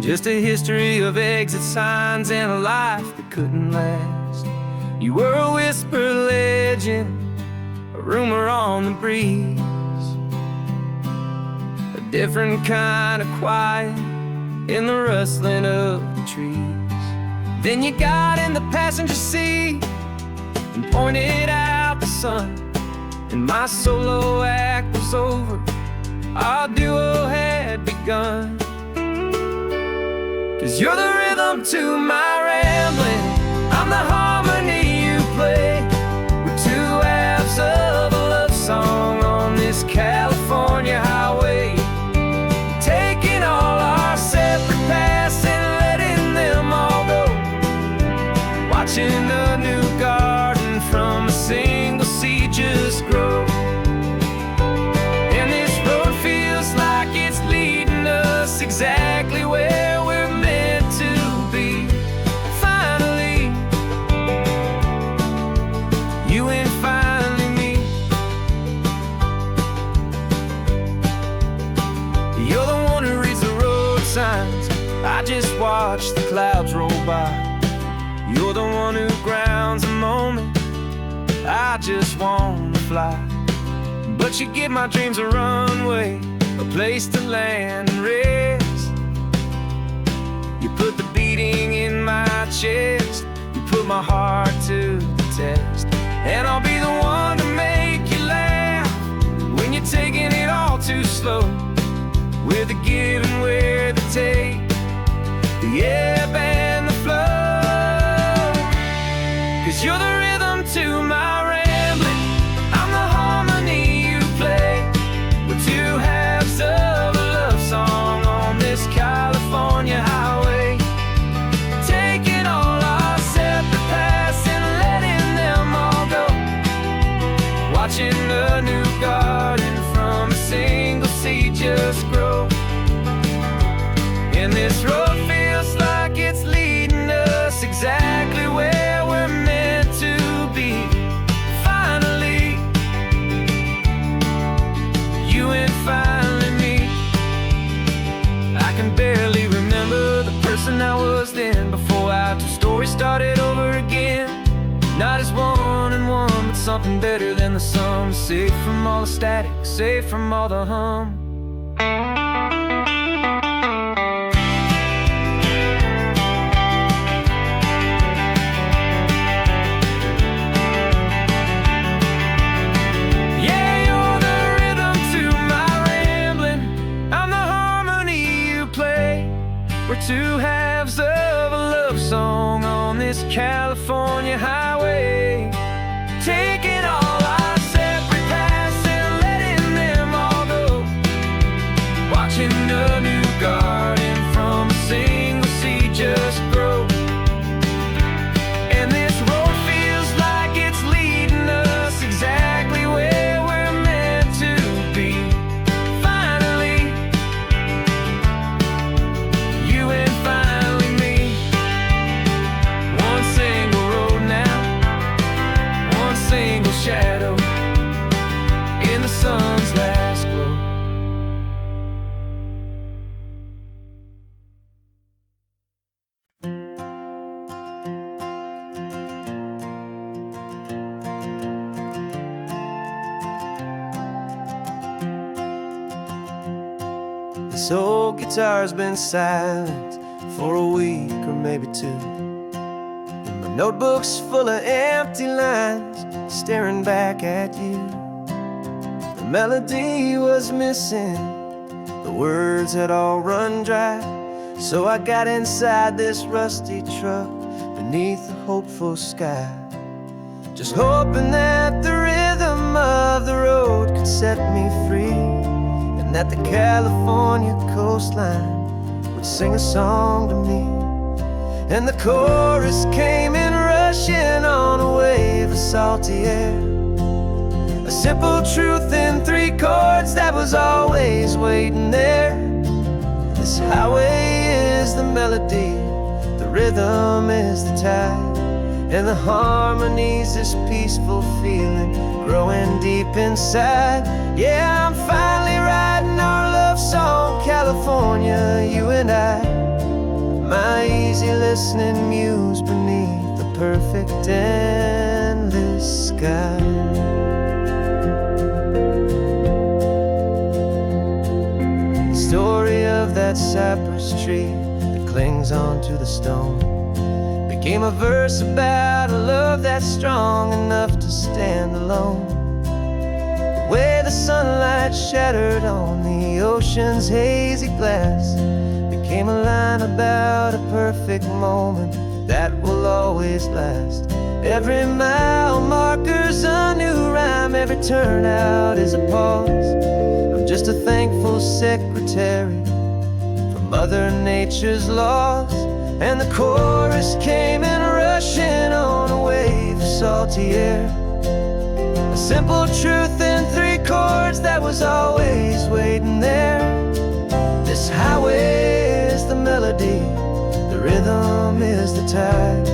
Just a history of exit signs and a life that couldn't last. You were a whisper legend, a rumor on the breeze, a different kind of quiet in the rustling of the trees. Then you got in the passenger seat and pointed out the sun, and my solo act was over, our duo had begun. 'Cause you're the rhythm to my rambling, I'm the harmony you play. We're two halves of a love song on this California highway, taking all our separate paths and letting them all go, watching a new garden from a single seed just grow. And this road feels like it's leading us exactly where we're to be. Finally, you and finally me. You're the one who reads the road signs, I just watch the clouds roll by. You're the one who grounds a moment, I just wanna fly. But you give my dreams a runway, a place to land and rest. You put the beating in my chest, you put my heart to the test. And I'll be the one to make you laugh when you're taking it all too slow. We're the give and we're the take, the ebb and the flow. 'Cause you're the rhythm to my rambling, I'm the harmony you play. We're two halves of a love song on this California highway, watching a new garden from a single seed just grow. And this road feels like it's leading us exactly where we're meant to be. Finally, you and finally me. I can barely remember the person I was then, before our two stories started over again. Not as one and one, but something better than the sum. Safe from all the static, safe from all the hum. Yeah, you're the rhythm to my rambling. I'm the harmony you play. We're two halves of a love song on this California highway, taking all our separate paths and letting them all go. Watching a new garden from a single seed just grow. And this road feels like it's leading us exactly where we're meant to be. Finally, you and finally me. One single road now, one single shadow in the sun's last glow. This old guitar's been silent for a week or maybe two, and my notebook's full of empty lines staring back at you. The melody was missing, the words had all run dry. So I got inside this rusty truck beneath the hopeful sky, just hoping that the rhythm of the road could set me free, and that the California coastline would sing a song to me. And the chorus came in rushing on a wave of salty air, a simple truth in three chords that was always waiting there. This highway is the melody, the rhythm is the tide, and the harmony's this peaceful feeling growing deep inside. Yeah, I'm finally writing our love song, California, you and I. My easy listening muse beneath the perfect endless sky. The story of that cypress tree that clings onto the stone became a verse about a love that's strong enough to stand alone. The way the sunlight shattered on the ocean's hazy glass became a line about a perfect moment that will always last. Every mile marker's a new rhyme, every turnout is a pause. I'm just a thankful secretary for Mother Nature's laws. And the chorus came in rushing on a wave of salty air, a simple truth in three chords that was always waiting there. This highway is the melody, the rhythm is the tide,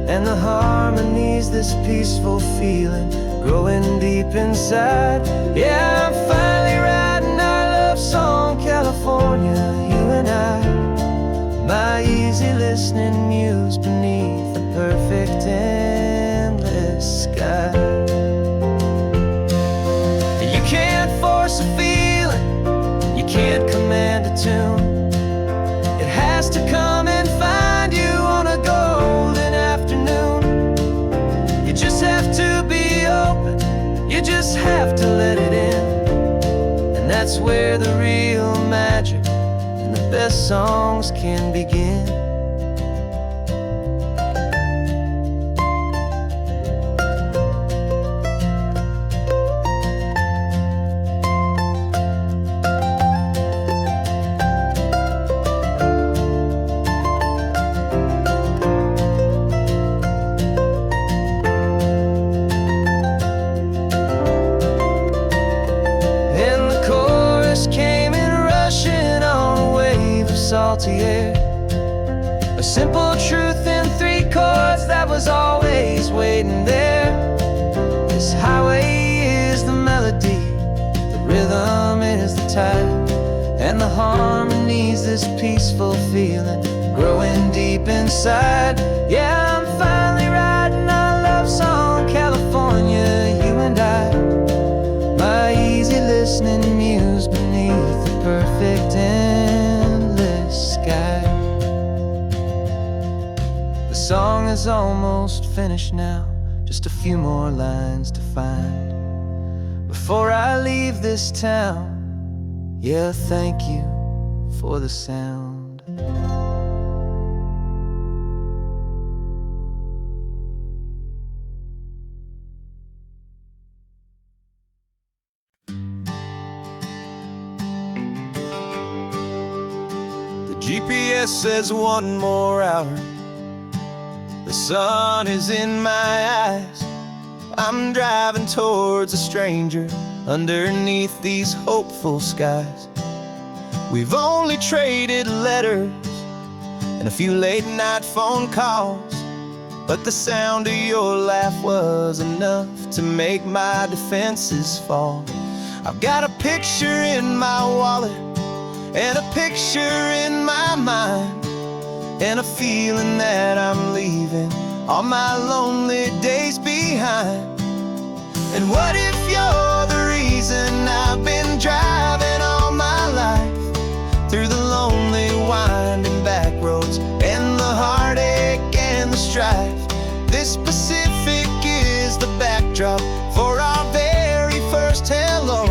and the harmony's this peaceful feeling growing deep inside. Yeah, I'm finally writing our love song, California, you and I. My easy listening muse beneath the perfect endless sky. You can't force a feeling, you can't command a tune. It has to come and find you on a golden afternoon. You just have to be open, you just have to let it in. And that's where the real magic, the best songs can begin. salty air. A simple truth in 3 chords that was always waiting there. This highway is the melody, the rhythm is the tide, and the harmony's this peaceful feeling growing deep inside. Yeah, I'm finally writing our love song, California, you and I. My easy listening muse beneath the perfect endless sky. The song is almost finished now, just a few more lines to find before I leave this town. Yeah, thank you for the sound. The GPS says 1 more hour. The sun is in my eyes. I'm driving towards a stranger underneath these hopeful skies. We've only traded letters and a few late night phone calls, but the sound of your laugh was enough to make my defenses fall. I've got a picture in my wallet and a picture in my mind, and a feeling that I'm leaving all my lonely days behind. And what if you're the reason I've been driving all my life, through the lonely winding back roads and the heartache and the strife? This Pacific is the backdrop for our very first hello.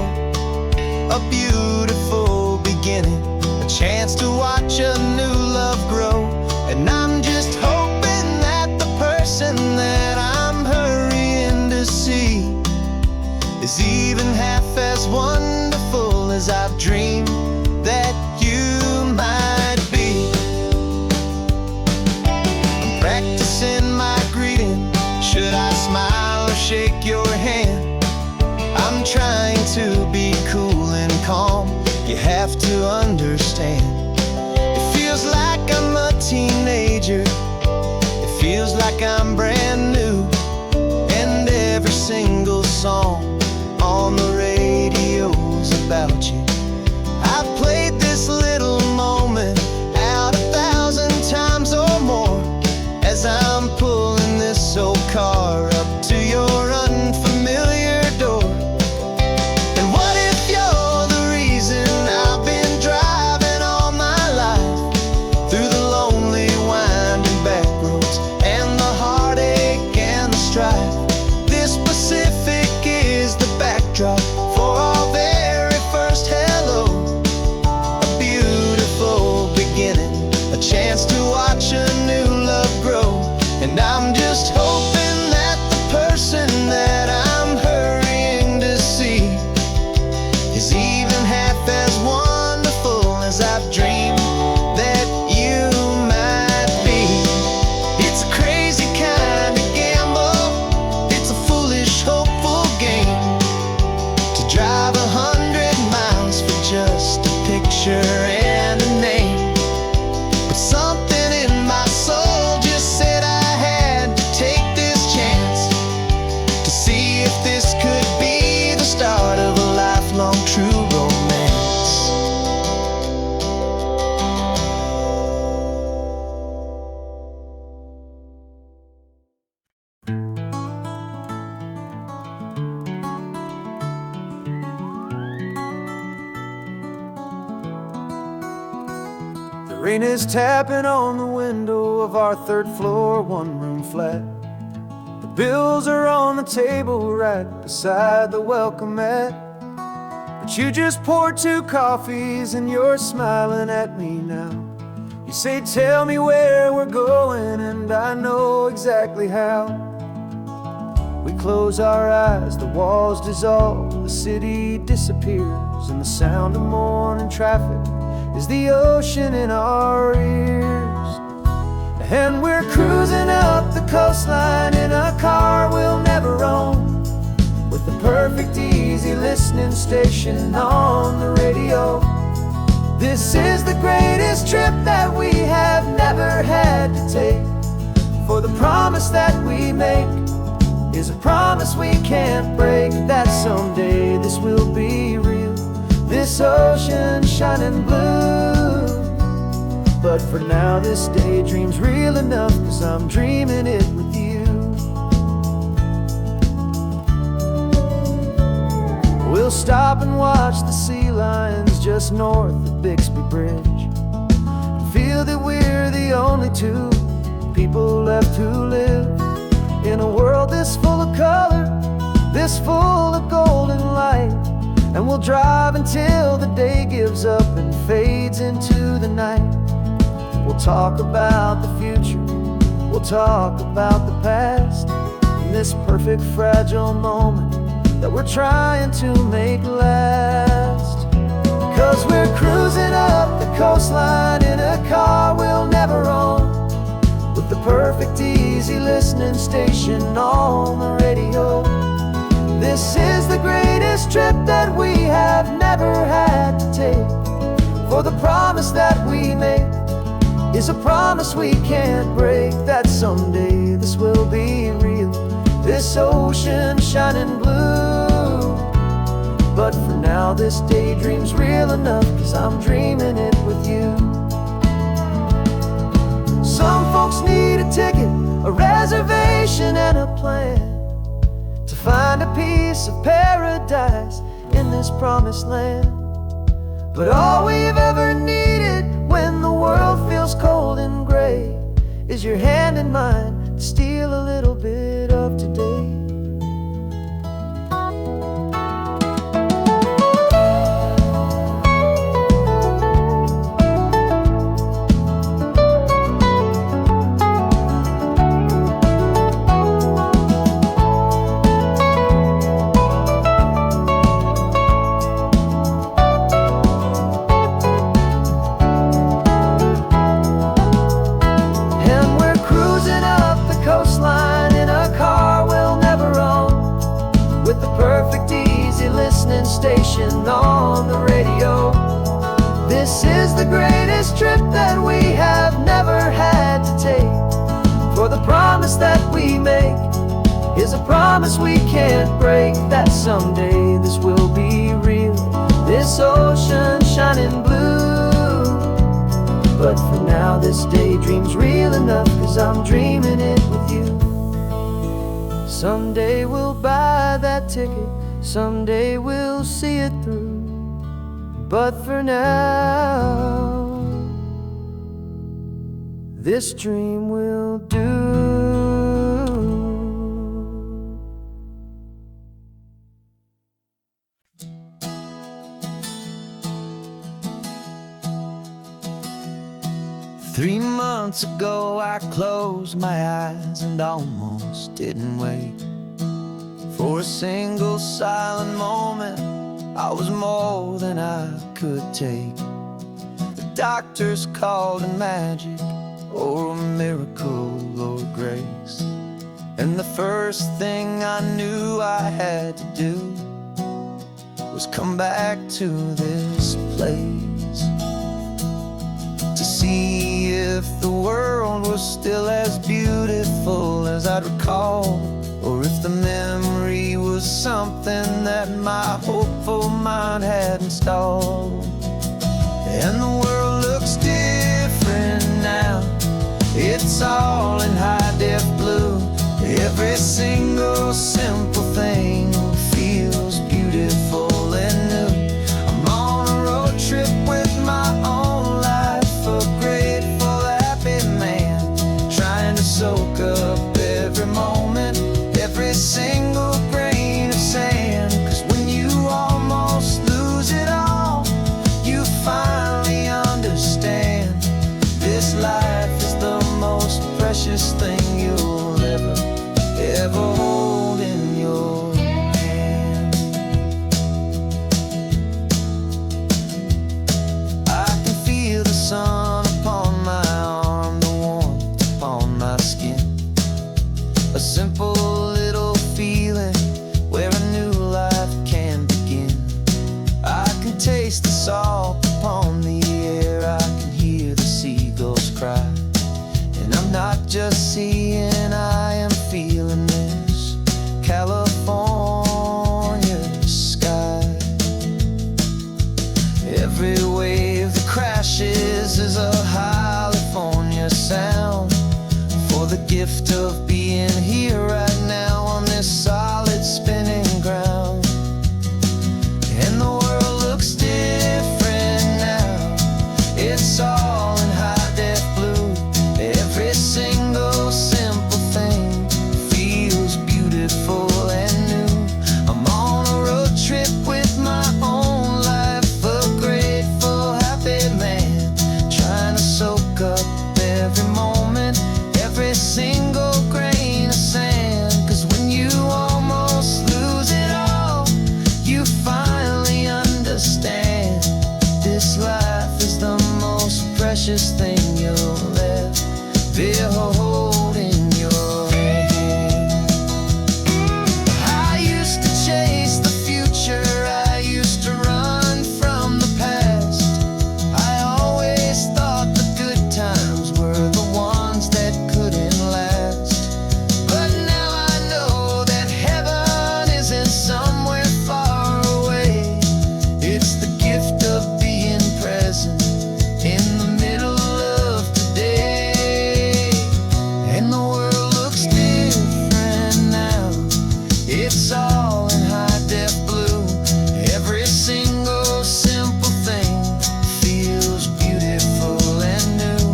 A beautiful beginning, a chance to watch a new love grow. And I'm just hoping that the person that I'm hurrying to see is even half as wonderful as I've dreamed that you might be. I'm practicing my greeting. Should I smile or shake your hand? I'm trying to be cool and calm. You have to understand. It feels like I'm a teenager. It feels like I'm brand new. And every single song on the radio's about you. I've played this little moment out 1,000 times or more as I'm pulling this old car up to your unfamiliar door. And what if you're the reason I've been driving all my life, through the lonely winding back roads and the heartache and the strife? This Pacific is the backdrop for our very first hello. A beautiful beginning, a chance to watch a new love grow. And I'm just hoping that the person that I'm hurrying to see is even half as wonderful as I've dreamed that you might be. It's a crazy kind of gamble. It's a foolish, hopeful game to drive 100 miles for just a picture and a name. But something in my soul just said I had to take this chance to see if this could be the start of a lifelong true romance. The rain is tapping on the window of our 3rd floor, 1-room flat. The bills are on the table right beside the welcome mat. But you just poured 2 coffees and you're smiling at me now. You say, tell me where we're going, and I know exactly how. We close our eyes, the walls dissolve, the city disappears, and the sound of morning traffic is the ocean in our ears. And we're cruising up the coastline in a car we'll never own, with the perfect easy listening station on the radio. This is the greatest trip that we have never had to take. For the promise that we make is a promise we can't break, that someday this will be real, this ocean shining blue. But for now this daydream's real enough, 'cause I'm dreaming it with you. We'll stop and watch the sea lions just north of Bixby Bridge, and feel that we're the only two people left who live in a world this full of color, this full of golden light. And we'll drive until the day gives up and fades into the night. We'll talk about the future, we'll talk about the past, in this perfect fragile moment that we're trying to make last. 'Cause we're cruising up the coastline in a car we'll never own, with the perfect easy listening station on the radio. This is the greatest trip that we have never had to take. For the promise that we make is a promise we can't break, that someday this will be real, this ocean shining blue. But for now this daydream's real enough, 'cause I'm dreaming it with you. Some folks need a ticket, a reservation and a plan to find a piece of paradise in this promised land. But all we've ever needed when the world feels cold and gray is your hand in mine to steal a little bit of today. Station on the radio. This is the greatest trip that we have never had to take. For the promise that we make is a promise we can't break, that someday this will be real, this ocean shining blue. But for now this daydream's real enough, 'cause I'm dreaming it with you. Someday we'll buy that ticket, someday we'll see it through. But for now, this dream will do. 3 months ago I closed my eyes and almost didn't wake. For a single silent moment, I was more than I could take. The doctors called it magic, or a miracle, or grace. And the first thing I knew I had to do was come back to this place, to see if the world was still as beautiful as I'd recall, or if the memory was something that my hopeful mind had installed. And the world looks different now, it's all in high-def blue. Every single simple thing feels beautiful and new. I'm on a road trip with my own life, a grateful, happy man, trying to soak up every moment, every single grain of sand. 'Cause when you almost lose it all, you finally understand this life is the most precious thing you'll ever hold in your gift of being here right now on this solid spinning ground. And the world looks different now. It's all in high-def blue. Every single simple thing feels beautiful and new. I'm on a road trip with my own life, a grateful, happy man, trying to soak up every moment, every single grain of sand. 'Cause when you almost lose it all, you finally understand this life is the most precious thing you'll ever hold in your hand. I used to chase the future, I used to run from the past. I always thought the good times were the ones that couldn't last. But now I know that heaven isn't somewhere far away. It's the gift of being present in the middle of today. And the world looks different now. It's all in high-def blue. Every single simple thing feels beautiful and new.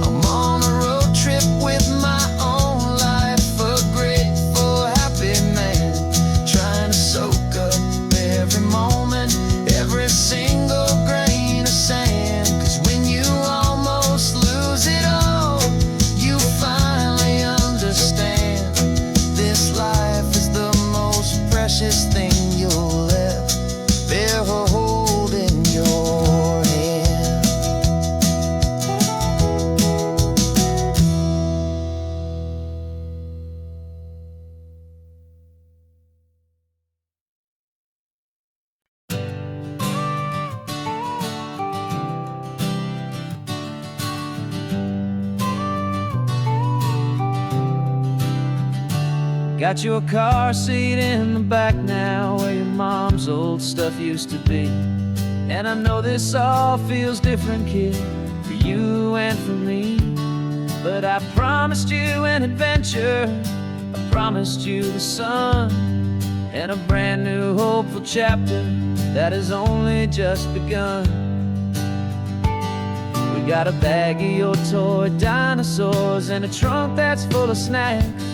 I'm on a road trip with my own life, a grateful, happy man, trying to soak up every moment, every single grain of sand. 'Cause when you almost lose it all, you finally understand this life is the most precious thing you'll ever hold in your hand. Got your car seat in the back now, where your mom's old stuff used to be. And I know this all feels different, kid, for you and for me. But I promised you an adventure, I promised you the sun, and a brand new hopeful chapter that has only just begun. We got a bag of your toy dinosaurs and a trunk that's full of snacks.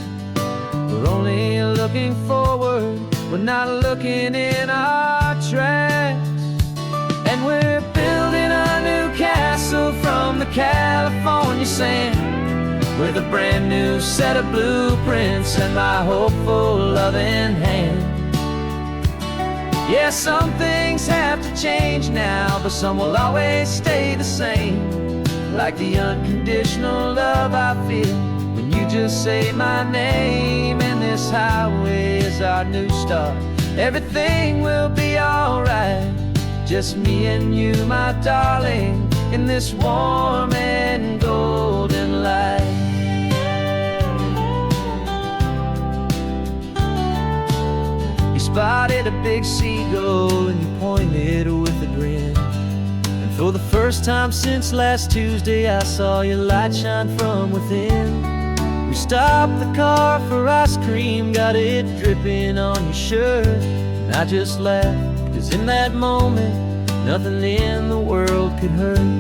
We're only looking forward, we're not looking in our tracks. And we're building a new castle from the California sand, with a brand new set of blueprints and my hopeful loving hand. Yeah, some things have to change now, but some will always stay the same. Like the unconditional love I feel when you just say my name. And this highway is our new start. Everything will be alright, just me and you, my darling, in this warm and golden light. You spotted a big seagull and you pointed with a grin. And for the first time since last Tuesday, I saw your light shine from within. We stopped the car for ice cream, got it dripping on your shirt. And I just laughed, 'cause in that moment, nothing in the world could hurt.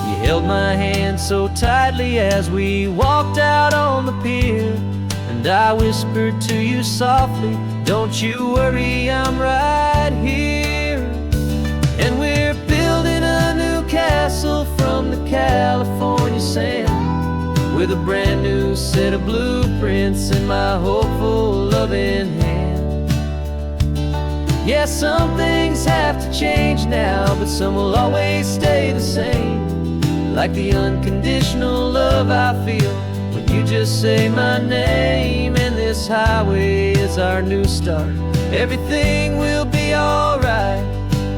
You held my hand so tightly as we walked out on the pier, and I whispered to you softly, don't you worry, I'm right here. And we're building a new castle from the California sand, with a brand new set of blueprints in my hopeful loving hand. Yeah, some things have to change now, but some will always stay the same. Like the unconditional love I feel when you just say my name. And this highway is our new start. Everything will be alright,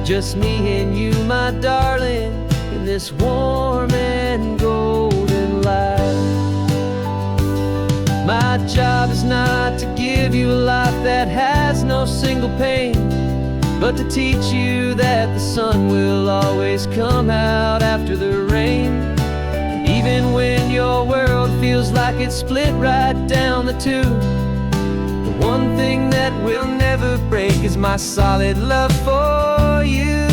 just me and you, my darling, in this warm and golden light. My job is not to give you a life that has no single pain, but to teach you that the sun will always come out after the rain. And Even when your world feels like it's split right down the tube, the one thing that will never break is my solid love for you.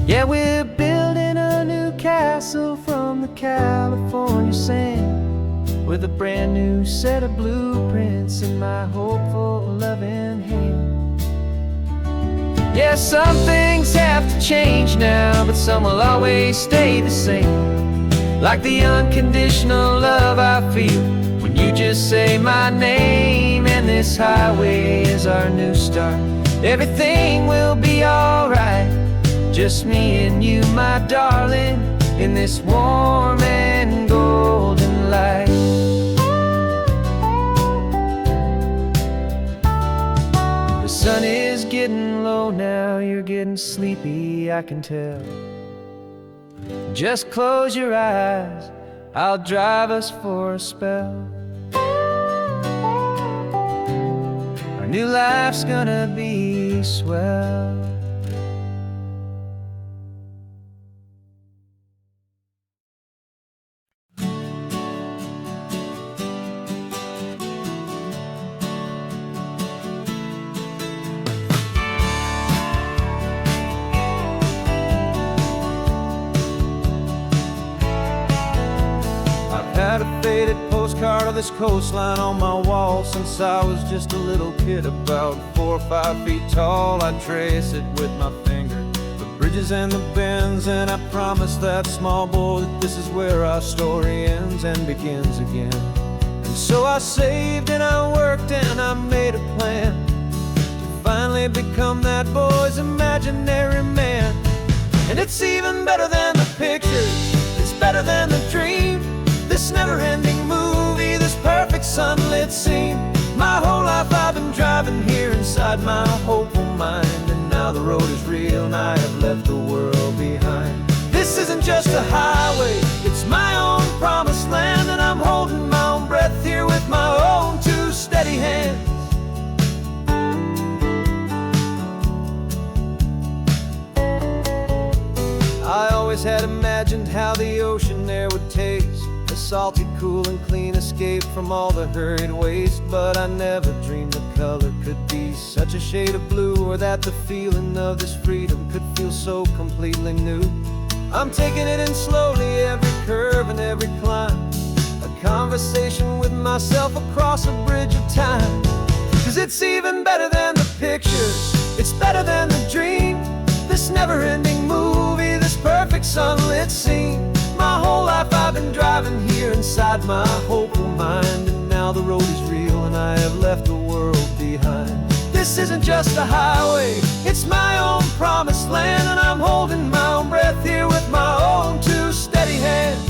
Yeah, we're building a new castle from the California sand, with a brand new set of blueprints in my hopeful, loving hand. Yeah, some things have to change now, but some will always stay the same. Like the unconditional love I feel when you just say my name. And this highway is our new start. Everything will be alright, just me and you, my darling, in this warm and golden light. The sun is getting low now, you're getting sleepy, I can tell. Just close your eyes, I'll drive us for a spell. Our new life's gonna be swell. Had a faded postcard of this coastline on my wall since I was just a little kid, about 4 or 5 feet tall. I'd trace it with my finger, the bridges and the bends, and I promised that small boy that this is where our story ends and begins again. And so I saved and I worked and I made a plan to finally become that boy's imaginary man. And it's even better than the pictures, it's better than the dream. This never-ending movie, this perfect sunlit scene. My whole life I've been driving here inside my hopeful mind, and now the road is real and I have left the world behind. This isn't just a highway, it's my own promised land, and I'm holding my own breath here with my own 2 steady hands. I always had imagined how the ocean there would taste, a salty, cool and clean escape from all the hurried waste. But I never dreamed the color could be such a shade of blue, or that the feeling of this freedom could feel so completely new. I'm taking it in slowly, every curve and every climb, a conversation with myself across a bridge of time. 'Cause it's even better than the pictures, it's better than the dream. This never-ending movie, this perfect sunlit scene. My whole life I've been driving here inside my hopeful mind, and now the road is real and I have left the world behind. This isn't just a highway, it's my own promised land, and I'm holding my own breath here with my own 2 steady hands.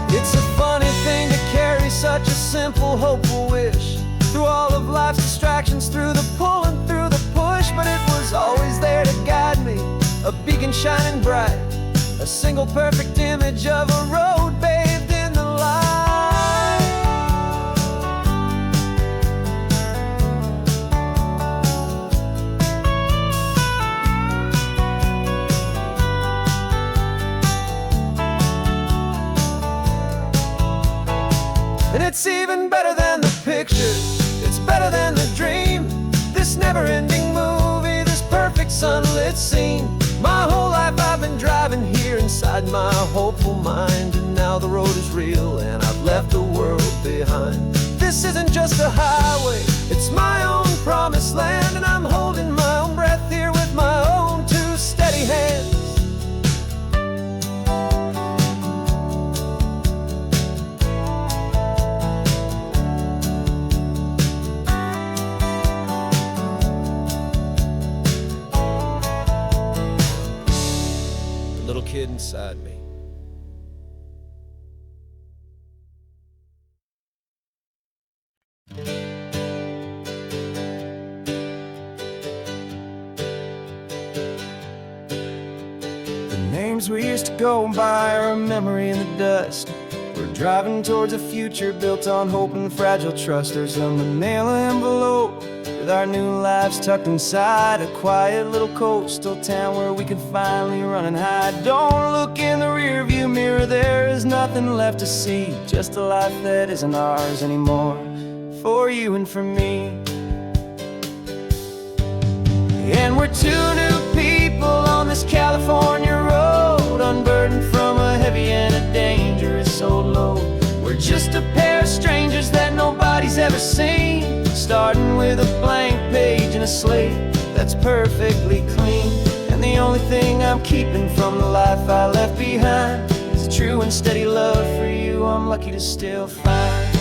It's a funny thing to carry such a simple, hopeful wish through all of life's distractions, through the pull and through the push. But it was always there to guide me, a beacon shining bright, a single perfect image of a road bathed in the light. And it's even better than the pictures, it's better than the dream. This never-ending movie, this perfect sunlit scene. My whole life I've been driving here inside my hopeful mind, and now the road is real and I've left the world behind. This isn't just a highway, it's my own promised land, and I'm holding my own breath here with my own 2 steady hands. Little kid inside me. The names we used to go by are a memory in the dust. We're driving towards a future built on hope and fragile trust. There's a manila envelope with our new lives tucked inside a quiet little coastal town where we can finally run and hide. Don't look in the rearview mirror, there is nothing left to see, just a life that isn't ours anymore, for you and for me. And we're two new people on this California road, unburdened from a heavy and a dangerous old load. We're just a pair of strangers that nobody's ever seen, starting with a blank page and a slate that's perfectly clean. And the only thing I'm keeping from the life I left behind is a true and steady love for you I'm lucky to still find.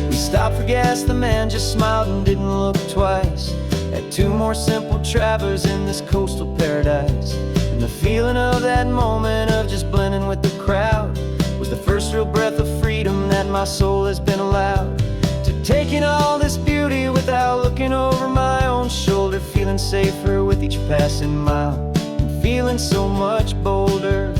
We stopped for gas, the man just smiled and didn't look twice at two more simple travelers in this coastal paradise. And the feeling of that moment of just blending with the crowd was the first real breath of freedom that my soul has been allowed to take in all this beauty without looking over my own shoulder, feeling safer with each passing mile and feeling so much bolder.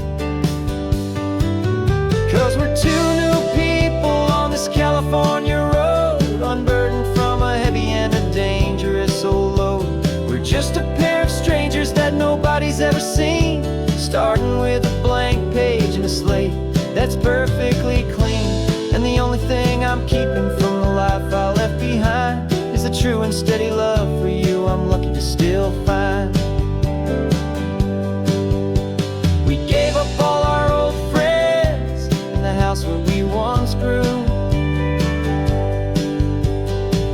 'Cause we're two new people on this California road, unburdened from a heavy and a dangerous old load. We're just a pair of strangers that nobody's ever seen, starting with a blank page and a slate that's perfectly clean. And the only thing I'm keeping from the life I left behind is a true and steady love for you I'm lucky to still find. We gave up all our old friends in the house where we once grew.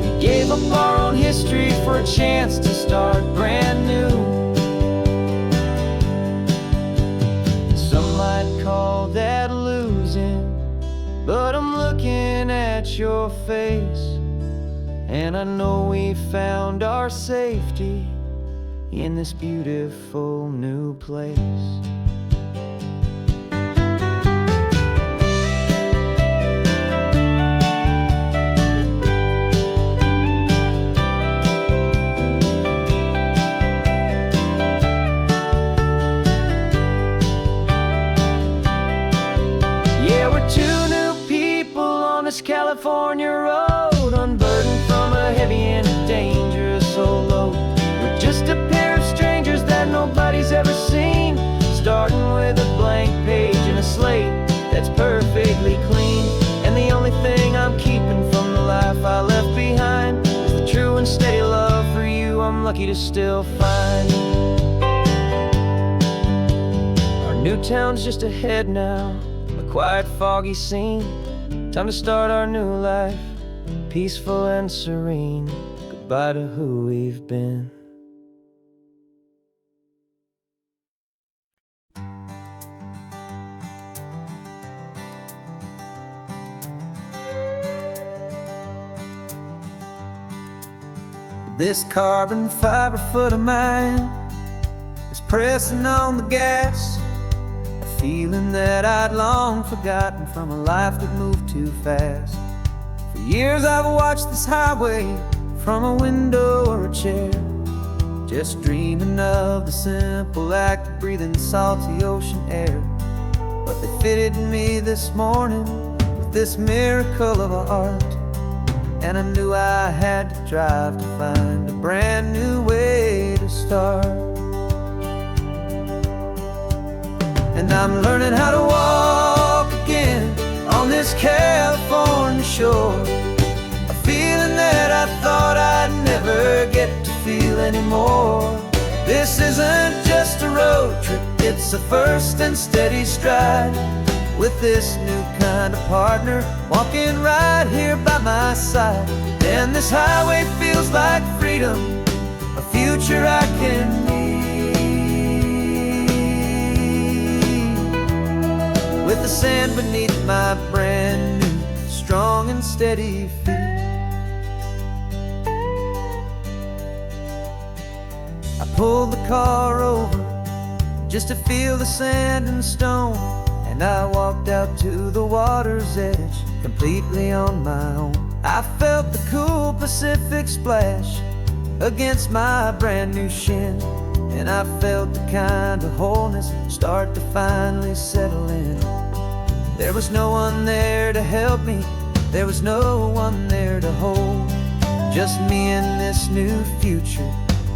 We gave up our own history for a chance to start brand new. Some might call that losing, but I'm looking at your face, and I know we found our safety in this beautiful new place. California road, unburdened from a heavy and a dangerous old load. We're just a pair of strangers that nobody's ever seen, starting with a blank page and a slate that's perfectly clean. And the only thing I'm keeping from the life I left behind is the true and steady love for you I'm lucky to still find. Our new town's just ahead now, a quiet foggy scene. Time to start our new life, peaceful and serene. Goodbye to who we've been. This carbon fiber foot of mine is pressing on the gas, feeling that I'd long forgotten from a life that moved too fast. For years I've watched this highway from a window or a chair, just dreaming of the simple act of breathing salty ocean air. But they fitted me this morning with this miracle of art, and I knew I had to drive to find a brand new way to start. And I'm learning how to walk again on this California shore, a feeling that I thought I'd never get to feel anymore. This isn't just a road trip, it's a first and steady stride, with this new kind of partner walking right here by my side. And this highway feels like freedom, a future I can need, with the sand beneath my brand new, strong and steady feet. I pulled the car over just to feel the sand and stone, and I walked out to the water's edge completely on my own. I felt the cool Pacific splash against my brand new shin, and I felt the kind of wholeness start to finally settle in. There was no one there to help me, There was no one there to hold, just me and this new future,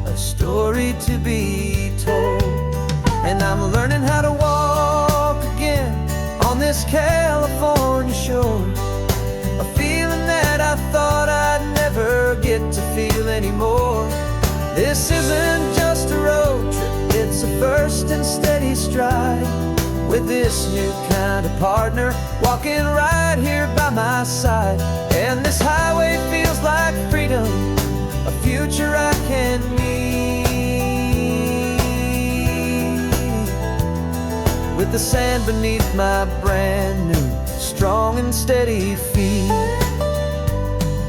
a story to be told. And I'm learning how to walk again on this California shore, a feeling that I thought I'd never get to feel anymore. This isn't just a road trip, it's a first and steady stride, with this new kind of partner walking right here by my side. And this highway feels like freedom, a future I can meet, with the sand beneath my brand new, strong and steady feet.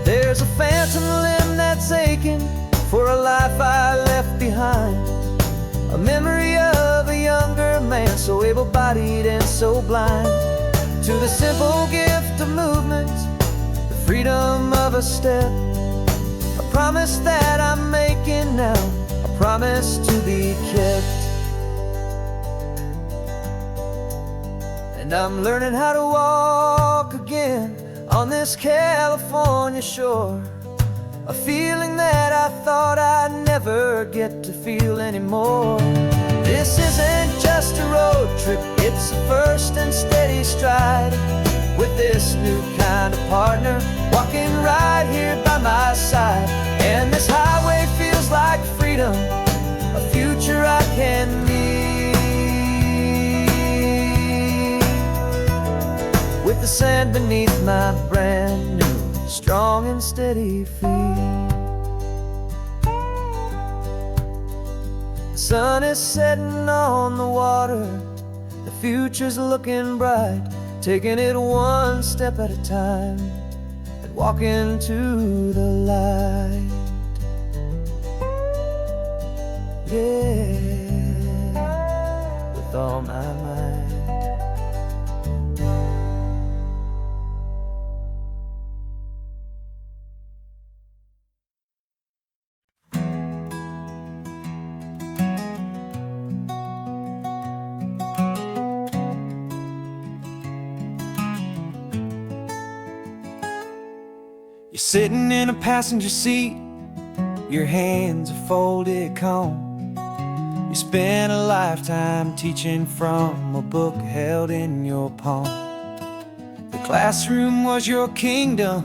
There's a phantom limb that's aching for a life I left behind, a memory of a younger man, so able-bodied and so blind, to the simple gift of movement, the freedom of a step, a promise that I'm making now, a promise to be kept. And I'm learning how to walk again on this California shore, a feeling that I thought I'd never get to feel anymore. This isn't just a road trip, it's a first and steady stride, with this new kind of partner walking right here by my side. And this highway feels like freedom, a future I can meet, with the sand beneath my brand new, strong and steady feet. The sun is setting on the water, the future's looking bright, taking it one step at a time and walking to the light. Yeah, with all my might. You're sitting in a passenger seat, your hands are folded calm. You spent a lifetime teaching from a book held in your palm. The classroom was your kingdom,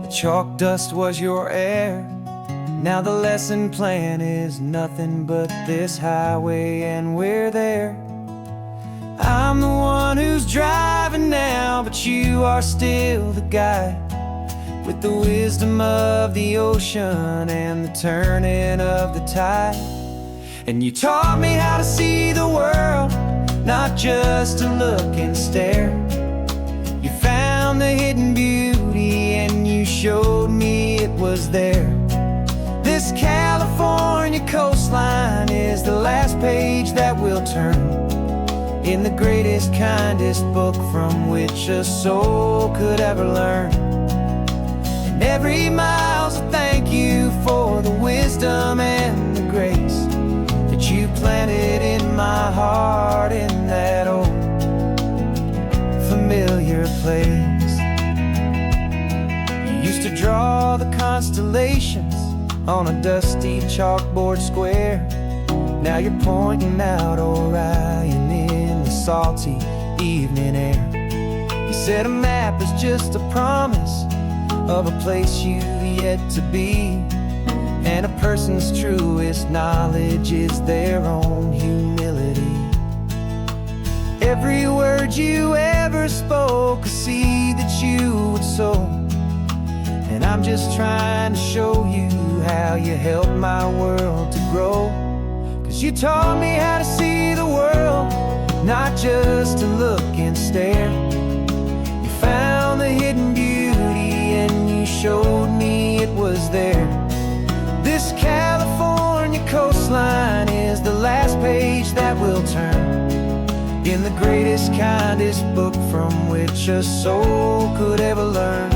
the chalk dust was your air. Now the lesson plan is nothing but this highway, and we're there. I'm the one who's driving now, but you are still the guide, with the wisdom of the ocean and the turning of the tide. And you taught me how to see the world, not just to look and stare. You found the hidden beauty and you showed me it was there. This California coastline is the last page that we'll turn in the greatest, kindest book from which a soul could ever learn. And every mile's a thank you for the wisdom and the grace that you planted in my heart, in that old familiar place. You used to draw the constellations on a dusty chalkboard square. Now you're pointing out Orion in the salty evening air. You said a map is just a promise of a place you've yet to be, and a person's truest knowledge is their own humility. Every word you ever spoke, a seed that you would sow, and I'm just trying to show you how you helped my world to grow. 'Cause you taught me how to see the world, not just to look and stare. You found the hidden beauty and you showed me it was there. This California coastline is the last page that we'll turn in the greatest, kindest book from which a soul could ever learn.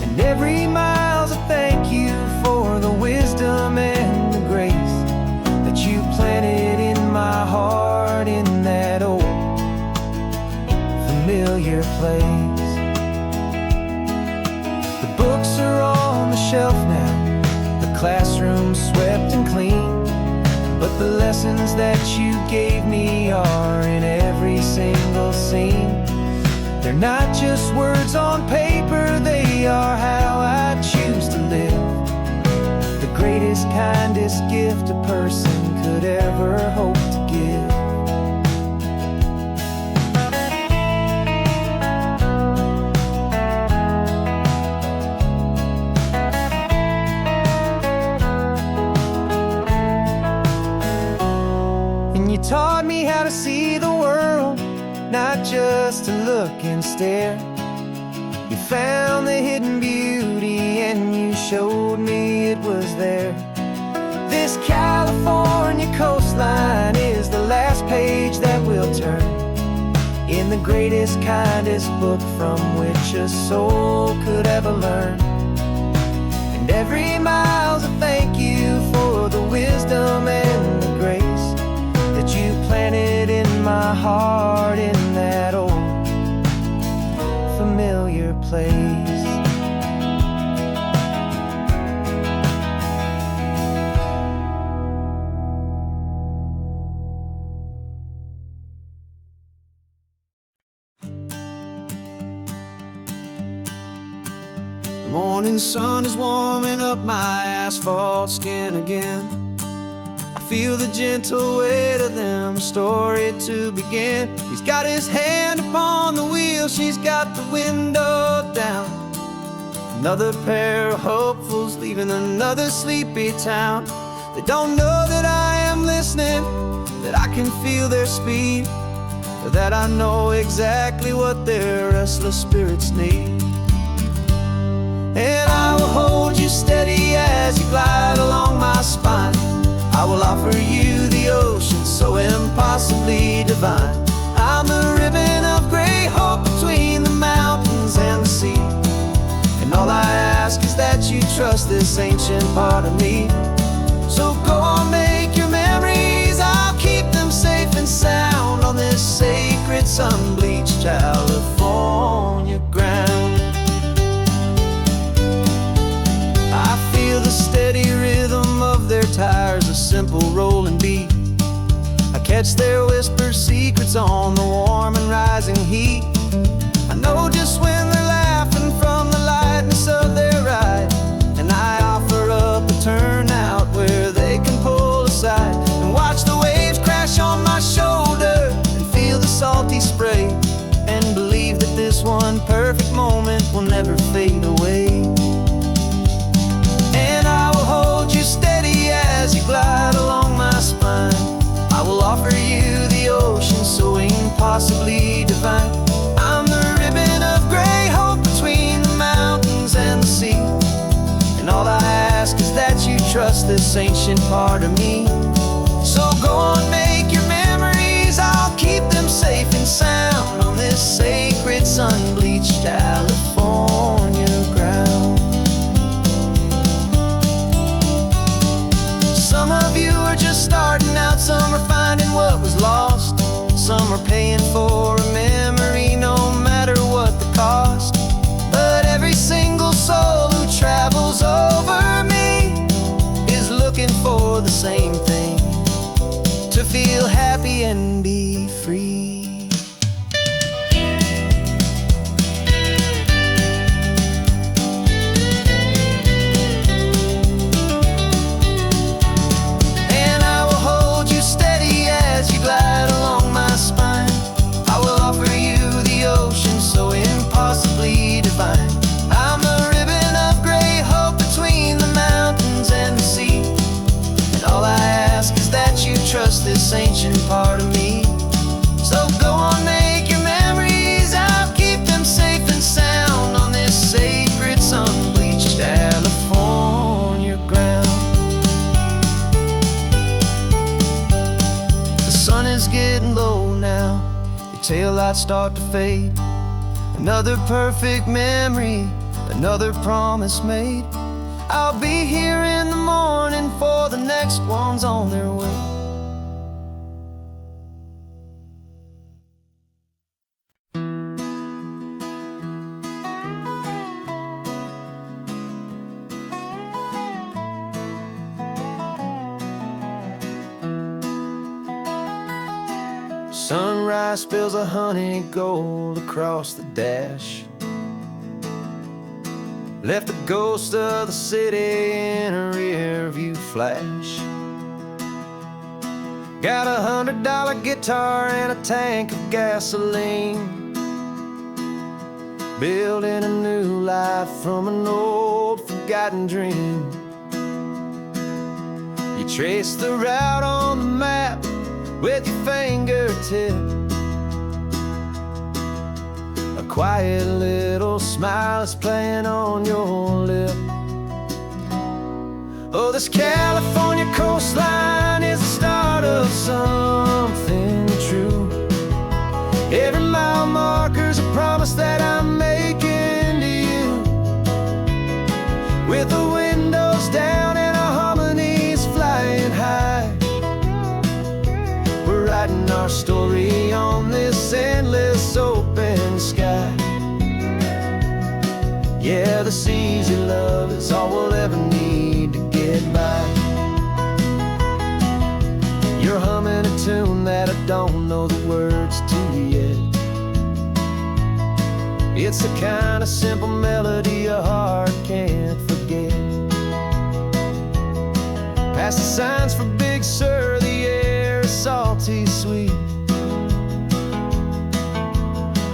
And every mile's a thank you for the wisdom and the grace that you planted in my heart, in that old familiar place. lessons that you gave me are in every single scene. They're not just words on paper, they are how I choose to live. The greatest, kindest gift a person could ever hope to give. You taught me how to see the world, not just to look and stare. You found the hidden beauty and you showed me it was there. This California coastline is the last page that we'll turn in the greatest, kindest book from which a soul could ever learn. And every mile's a thank you for the wisdom and the grace that you planted in my heart in that old familiar place. The morning sun is warming up my asphalt skin again. Feel the gentle weight of them, story to begin. He's got his hand upon the wheel, she's got the window down. Another pair of hopefuls leaving another sleepy town. They don't know that I am listening, that I can feel their speed, or that I know exactly what their restless spirits need. And I will hold you steady as you glide along my spine. I will offer you the ocean so impossibly divine. I'm the ribbon of gray hope between the mountains and the sea. And all I ask is that you trust this ancient part of me. So go on, make your memories, I'll keep them safe and sound on this sacred sun-bleached California ground. I feel the steady rhythm of their tires, a simple rolling beat. I catch their whispered secrets on the warm and rising heat. I know just when they're laughing from the lightness of their ride, and I offer up a turnout where they can pull aside and watch the waves crash on my shoulder and feel the salty spray, and believe that this one perfect moment will never fade away. As you glide along my spine, I will offer you the ocean so impossibly divine. I'm the ribbon of gray hope between the mountains and the sea. And all I ask is that you trust this ancient part of me. So go on, make your memories, I'll keep them safe and sound on this sacred sun-bleached California ground. Some of you are just starting out, some are finding what was lost, some are paying for a memory no matter what the cost. But every single soul who travels over me is looking for the same thing, to feel happy and be free. Glide along my spine, I will offer you the ocean so impossibly divine. I'm the ribbon of gray hope between the mountains and the sea. And all I ask is that you trust this ancient part of me. So go on, make your memories, I'll keep them safe and sound on this sacred sun-bleached California ground. Sun is getting low now, your taillights start to fade. Another perfect memory, another promise made. I'll be here in the morning for the next ones on their way. Sunrise spills a honey gold across the dash. Left the ghost of the city in a rear view flash. Got a $100 guitar and a tank of gasoline, building a new life from an old forgotten dream. You trace the route on the map with your fingertip, a quiet little smile is playing on your lip. Oh, this California coastline is the start of something true. Every mile marker's a promise that I'm making to you. With the windows down and our harmonies flying high, we're writing our story on this endless open sky. Yeah, this easy love is all we'll ever need to get by. You're humming a tune that I don't know the words to yet. It's the kind of simple melody a heart can't forget. Past the signs for Big Sur, the air is salty sweet.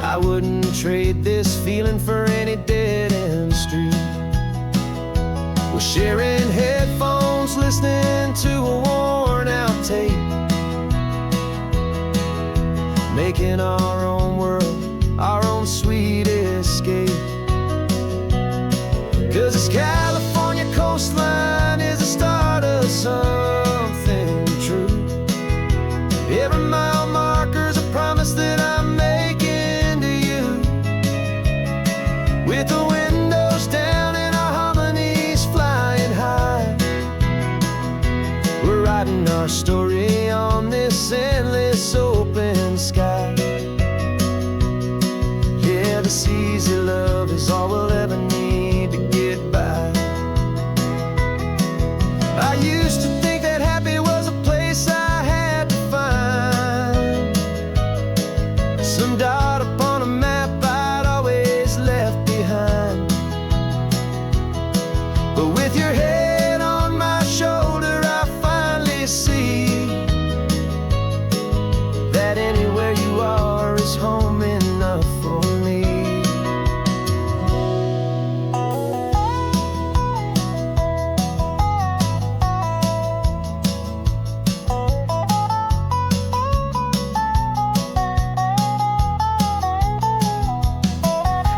I wouldn't trade this feeling for any dead-end street. We're sharing headphones, listening to a worn-out tape, making our own world, our own sweet escape. 'Cause this California coastline is the start of something true. Every mile marker's a promise that I'm making to you. With the windows down and our harmonies flying high, we're writing our story on this endless open sky. Yeah, this easy love is all we'll ever need to get by. I used to think that happy was a place I had to find, some dot upon a map I'd always left behind. But with your head on my shoulder, I finally see that anywhere you are is home enough for me.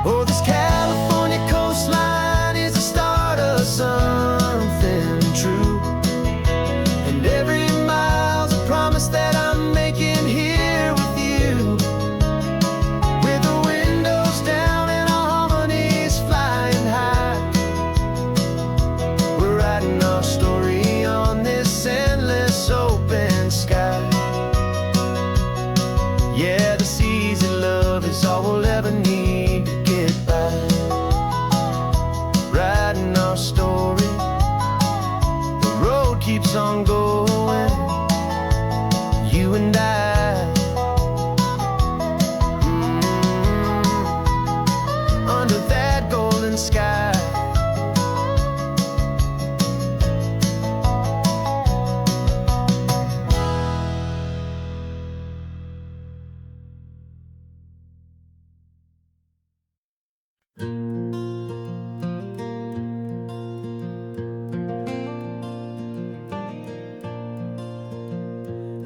Oh, this California coastline is the start of something true. And every mile's a promise that I'm making here with you. With the windows down and our harmonies flying high, we're writing our story on this endless open sky. Yeah, this easy love is all we'll ever need to get by. Writing our story, the road keeps on going, you and I. Under that golden sky.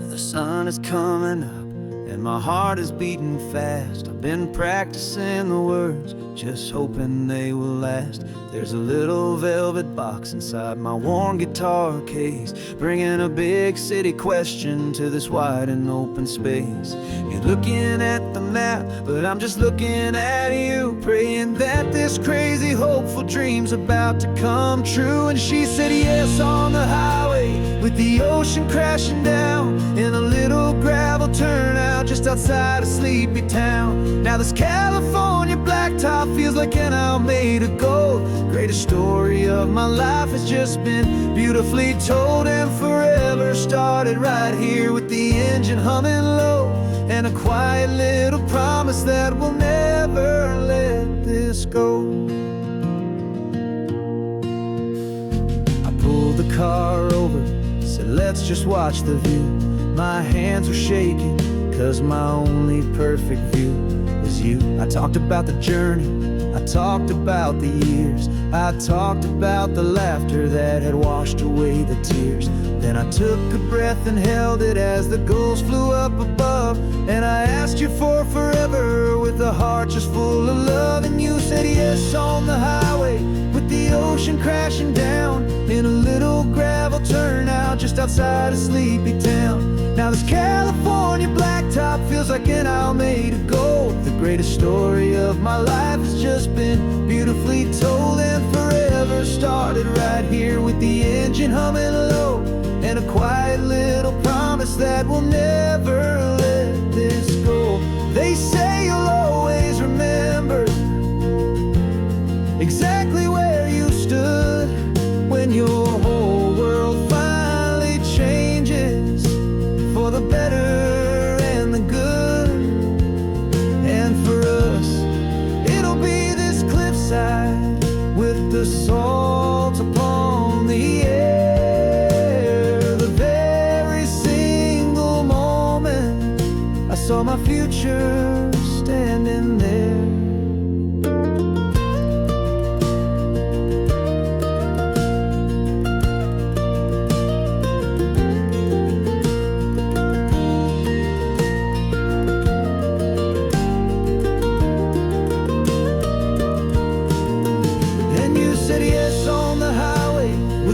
The sun is coming up and my heart is beating fast. I've been practicing the words, just hoping they will last. There's a little velvet box inside my worn guitar case, bringing a big city question to this wide and open space. You're looking at the map, but I'm just looking at you, praying that this crazy hopeful dream's about to come true. And she said yes on the highway, with the ocean crashing down in a little gravel turnout just outside a sleepy town. Now this California blacktop feels like an hour made of gold. Greatest story of my life has just been beautifully told, and forever started right here with the engine humming low. And quiet little promise that we'll never let this go. I pulled the car over, said let's just watch the view. My hands were shaking, cause my only perfect view was you. I talked about the journey, I talked about the years, I talked about the laughter that had washed away the tears. Then I took a breath and held it as the gulls flew up above. And I asked you for forever with a heart just full of love. And you said yes on the highway with the ocean crashing down in a little gravel turnout just outside of Sleepy Town. Now this California blacktop feels like an Alameda Gold. The greatest story of my life has just been beautifully told, and forever started right here with the engine humming low, and a quiet little promise that we'll never let this go. They say you'll always remember exactly where you stood when your whole world finally changes for the better and the good. And for us, it'll be this cliffside with the salt upon the air. The very single moment I saw my future standing there.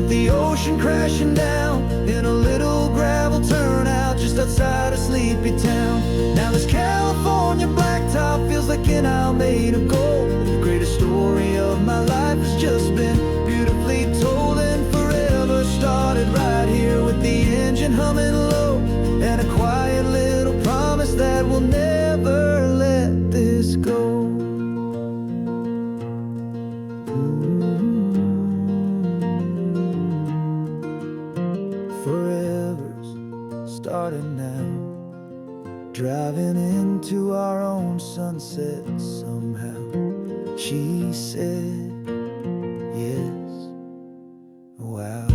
The ocean crashing down in a little gravel turnout just outside of Sleepy Town. Now this California blacktop feels like an Alameda Gold. The greatest story of my life has just been beautifully told, and forever started right here with the engine humming low, and a quiet little promise that we'll never let this go. Forever's started now, driving into our own sunset somehow. She said yes, wow.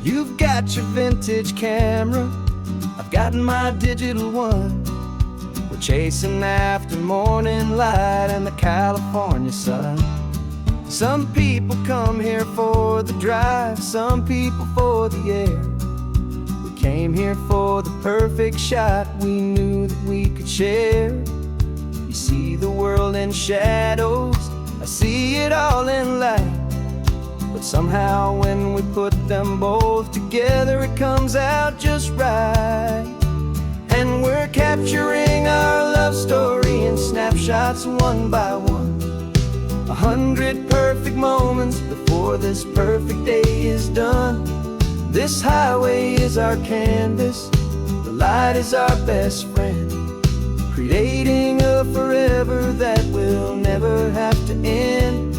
You've got your vintage camera, I've got my digital one. We're chasing after morning light and the California sun. Some people come here for the drive, some people for the air. We came here for the perfect shot we knew that we could share. You see the world in shadows, I see it all in light. But somehow when we put them both together, it comes out just right. And we're capturing our love story in snapshots one by one. 100 perfect moments before this perfect day is done. This highway is our canvas, the light is our best friend, creating a forever that will never have to end.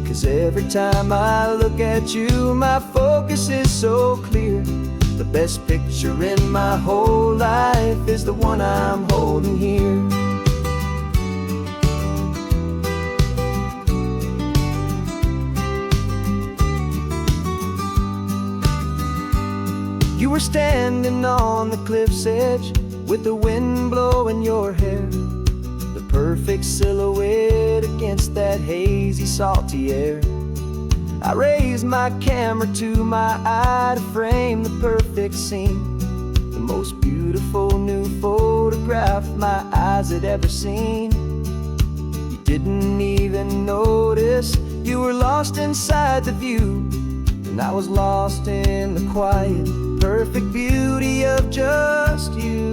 'Cause every time I look at you, my focus is so clear. The best picture in my whole life is the one I'm holding here. You were standing on the cliff's edge with the wind blowing your hair, the perfect silhouette against that hazy, salty air. I raised my camera to my eye to frame the perfect scene, the most beautiful new photograph my eyes had ever seen. You didn't even notice you were lost inside the view, and I was lost in the quiet, perfect beauty of just you.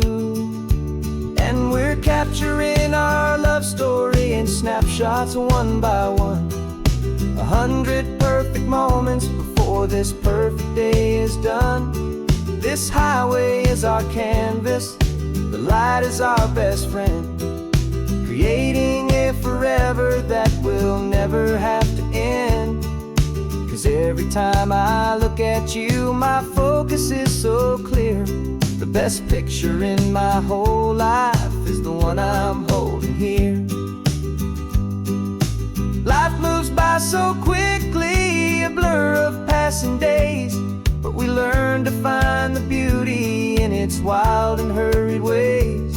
And we're capturing our love story in snapshots one by one. 100 perfect moments before this perfect day is done. This highway is our canvas, the light is our best friend, creating a forever that will never have to end. 'Cause every time I look at you, my focus is so clear. The best picture in my whole life is the one I'm holding here. Life moves by so quickly, a blur of passing days, but we learn to find the beauty in its wild and hurried ways.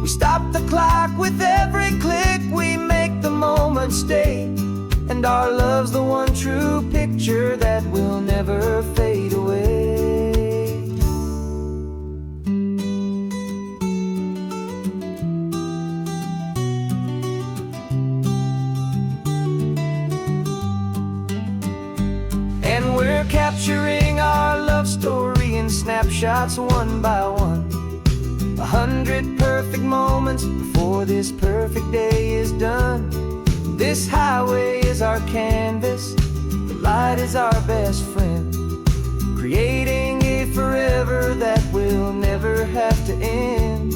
We stop the clock with every click, we make the moment stay, and our love's the one true picture that will never fade away. And we're capturing our love story in snapshots one by one. 100 perfect moments before this perfect day is done. This highway is our canvas, the light is our best friend, creating a forever that will never have to end.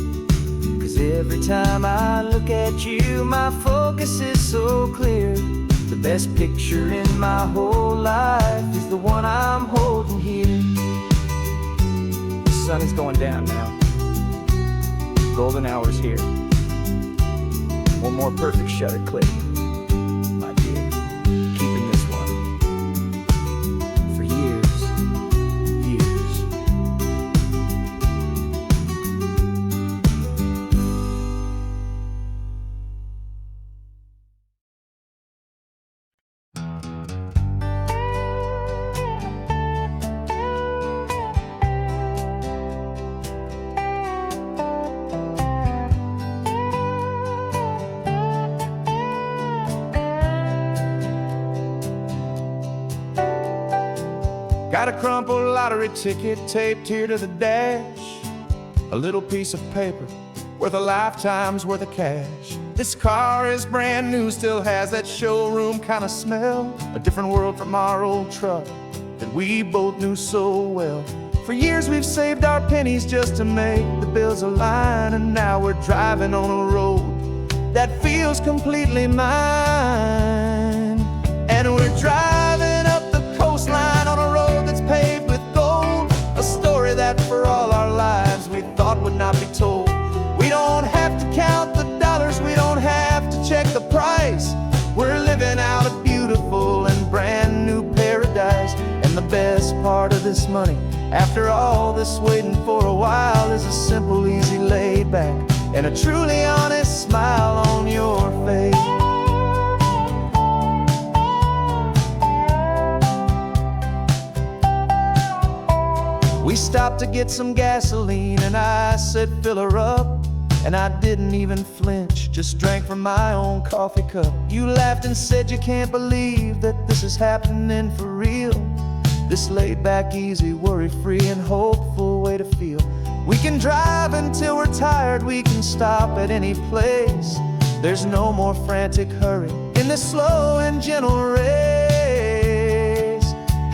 'Cause every time I look at you, my focus is so clear. The best picture in my whole life is the one I'm holding here. The sun is going down now. Golden hour's here. One more perfect shutter click, my dear. Keeping this one for years, years. Got a crumpled lottery ticket taped here to the dash, a little piece of paper worth a lifetime's worth of cash. This car is brand new, still has that showroom kind of smell, a different world from our old truck that we both knew so well. For years we've saved our pennies just to make the bills align, and now we're driving on a road that feels completely mine. And we're driving up the coastline on a road that's paved with gold, a story that for all our lives we thought would not be told. We don't have to count the dollars, we don't have to check the price. We're living out a beautiful and brand new paradise. And the best part of this money, after all this waiting for a while, is a simple, easy, laid back, and a truly honest smile on your face. We stopped to get some gasoline, and I said, fill her up. And I didn't even flinch, just drank from my own coffee cup. You laughed and said you can't believe that this is happening for real. This laid back, easy, worry-free and hopeful way to feel. We can drive until we're tired, we can stop at any place. There's no more frantic hurry in this slow and gentle race.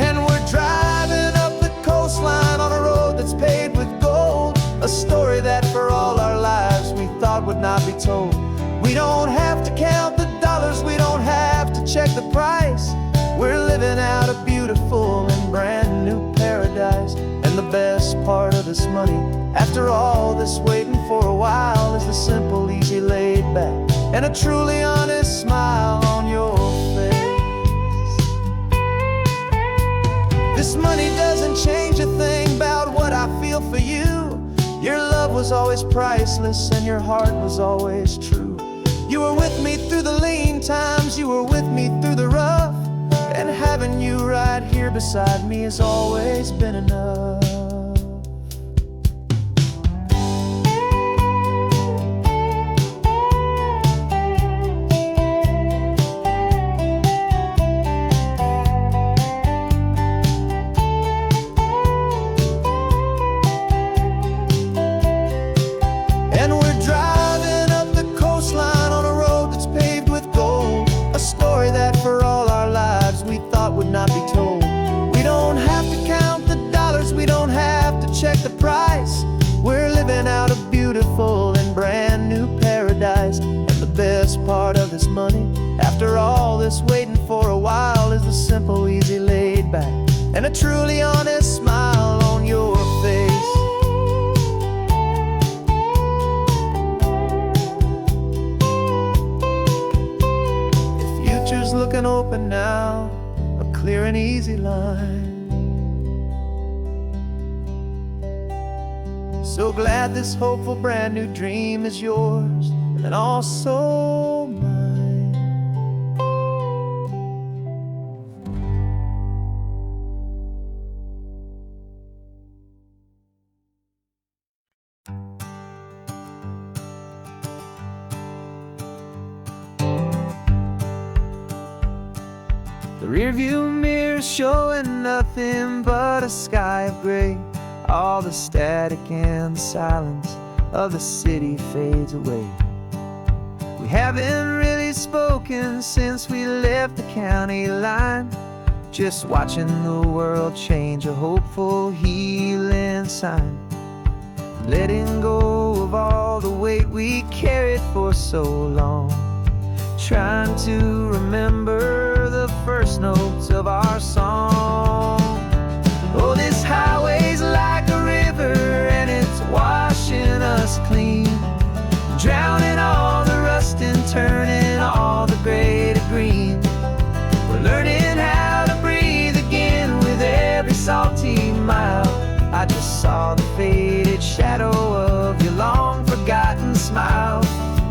And we're driving up the coastline on a road that's paved with gold, a story that for all our lives we thought would not be told. We don't have to count the dollars, we don't have to check the price. We're living out a beautiful and brand new paradise. And the best part of this money, after all this waiting for a while, is the simple, easy, laid back, and a truly honest smile on your face. This money doesn't change a thing about what I feel for you. Your love was always priceless and your heart was always true. You were with me through the lean times, you were with me through the rough, and having you right here beside me has always been enough. And we're driving worth the price. We're living out a beautiful and brand new paradise. And the best part of this money, after all this waiting for a while, is the simple, easy, laid back, and a truly honest smile on your face. The future's looking open now, a clear and easy line. So glad this hopeful brand new dream is yours and also mine. The rearview mirror showing nothing but a sky of gray. All the static and the silence of the city fades away. We haven't really spoken since we left the county line, just watching the world change, a hopeful healing sign. Letting go of all the weight we carried for so long, trying to remember the first notes of our song. Oh, this highway's like a river and it's washing us clean, drowning all the rust and turning all the gray to green. We're learning how to breathe again with every salty mile. I just saw the faded shadow of your long forgotten smile,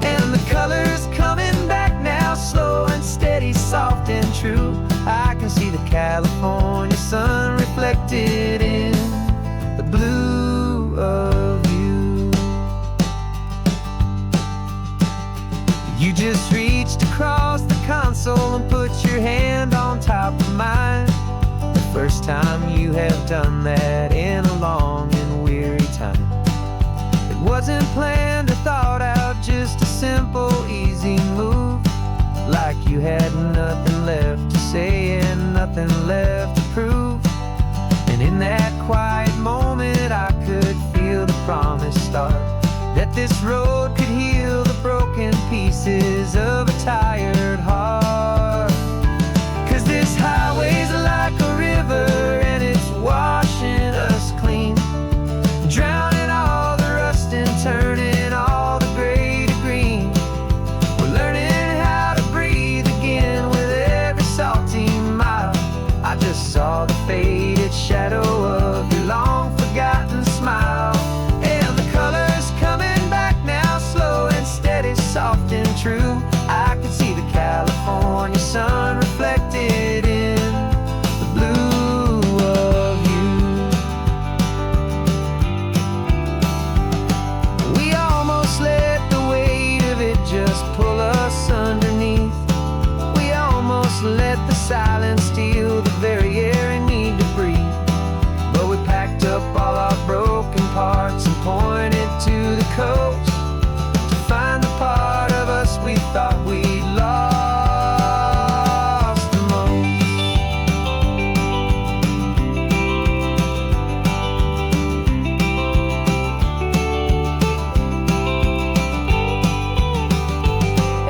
and the colors coming back now, slow and steady, soft and true. I can see the California sun reflected in the blue of you. You just reached across the console and put your hand on top of mine. The first time you have done that in a long and weary time. It wasn't planned or thought out, just a simple, easy move. Like you had nothing left to say and nothing left to prove. And in that quiet moment I could feel the promise start, that this road could heal the broken pieces of a tired heart. 'Cause this highway's like a river and it's washing us clean, drowning all the rust and turning all the gray to green. We're learning how to breathe again with every salty mile. I just saw the faded shadow of your long forgotten smile, and the colors coming back now, slow and steady, soft and true. I can see the California sun reflected in the blue of you. We almost let the weight of it just pull us underneath. We almost let the silence steal the very air we need to breathe. But we packed up all our broken parts and pointed to the coast to find the part of us we thought we'd lost the most.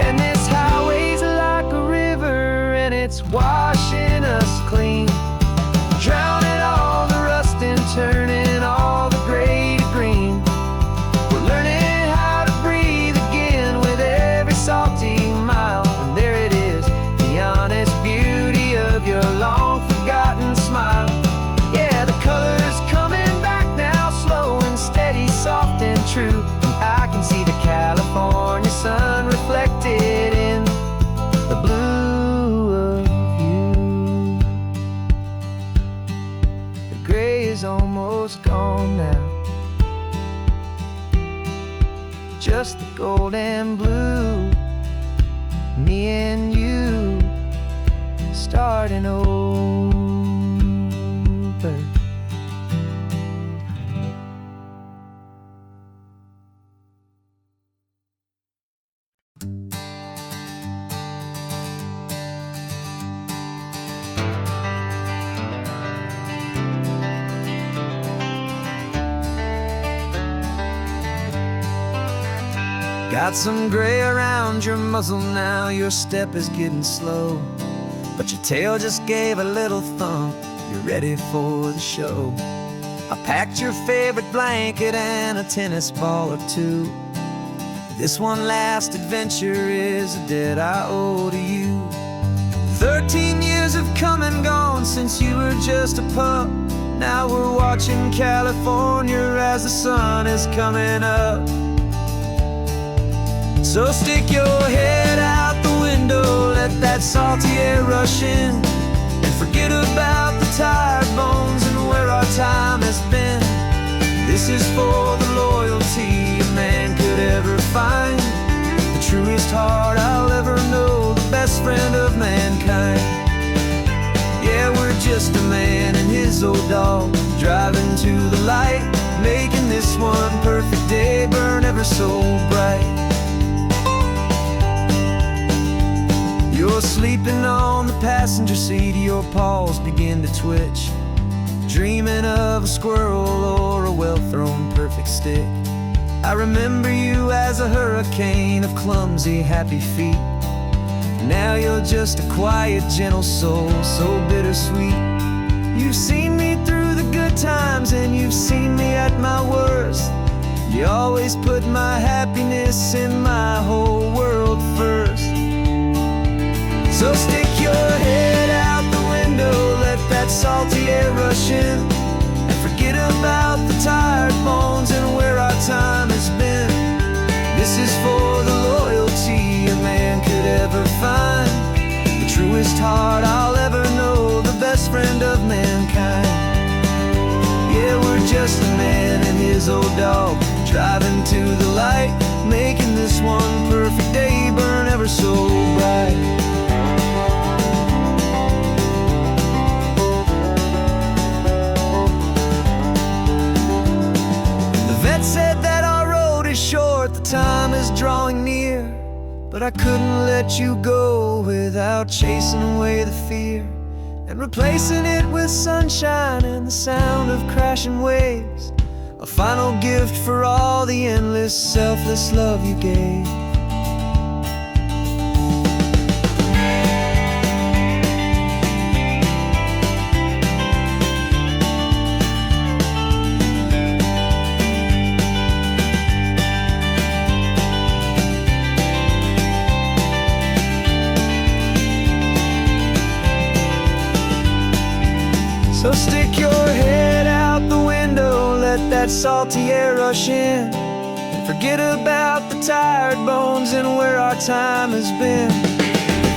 And this highway's like a river and it's washing us clean, drowning all the rust and turning all the gray to green. We're learning how to breathe again with every salty mile. And there it is, the honest beauty of your long forgotten smile. Yeah, the colors coming back now, slow and steady, soft and true. I can see the California sun reflected in the blue of you. The gray is almost gone now, just the gold and blue. Me and you starting over. Got some gray around your muzzle now, your step is getting slow, but your tail just gave a little thump, you're ready for the show. I packed your favorite blanket and a tennis ball or two. This one last adventure is a debt I owe to you. 13 years have come and gone since you were just a pup. Now we're watching California as the sun is coming up. So stick your head out the window, let that salty air rush in, and forget about the tired bones and where our time has been. This is for the loyalty a man could ever find, the truest heart I'll ever know, the best friend of mankind. Yeah, we're just a man and his old dog, driving to the light, making this one perfect day burn ever so bright. You're sleeping on the passenger seat, your paws begin to twitch, dreaming of a squirrel or a well-thrown perfect stick. I remember you as a hurricane of clumsy, happy feet. Now you're just a quiet, gentle soul, so bittersweet. You've seen me through the good times and you've seen me at my worst. You always put my happiness in my whole world first. So stick your head out the window, let that salty air rush in, and forget about the tired bones and where our time has been. This is for the loyalty a man could ever find, the truest heart I'll ever know, the best friend of mankind. Yeah, we're just a man and his old dog, driving to the light, making this one perfect day burn ever so bright. Said that our road is short, the time is drawing near, but I couldn't let you go without chasing away the fear and replacing it with sunshine and the sound of crashing waves, a final gift for all the endless, selfless love you gave. So stick your head out the window, let that salty air rush in, and forget about the tired bones and where our time has been.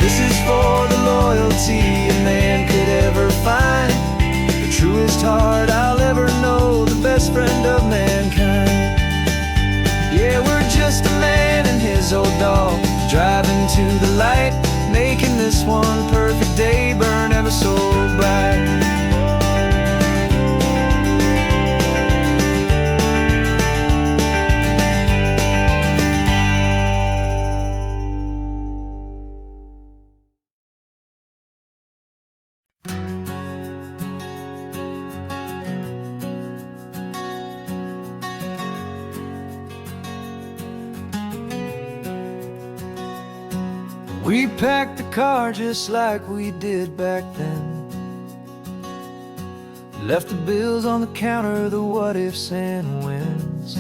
This is for the loyalty a man could ever find, the truest heart I'll ever know, the best friend of mankind. Yeah, we're just a man and his old dog, driving to the light, making this one perfect day burn ever so bright. We packed the car just like we did back then, left the bills on the counter, the what ifs and whens.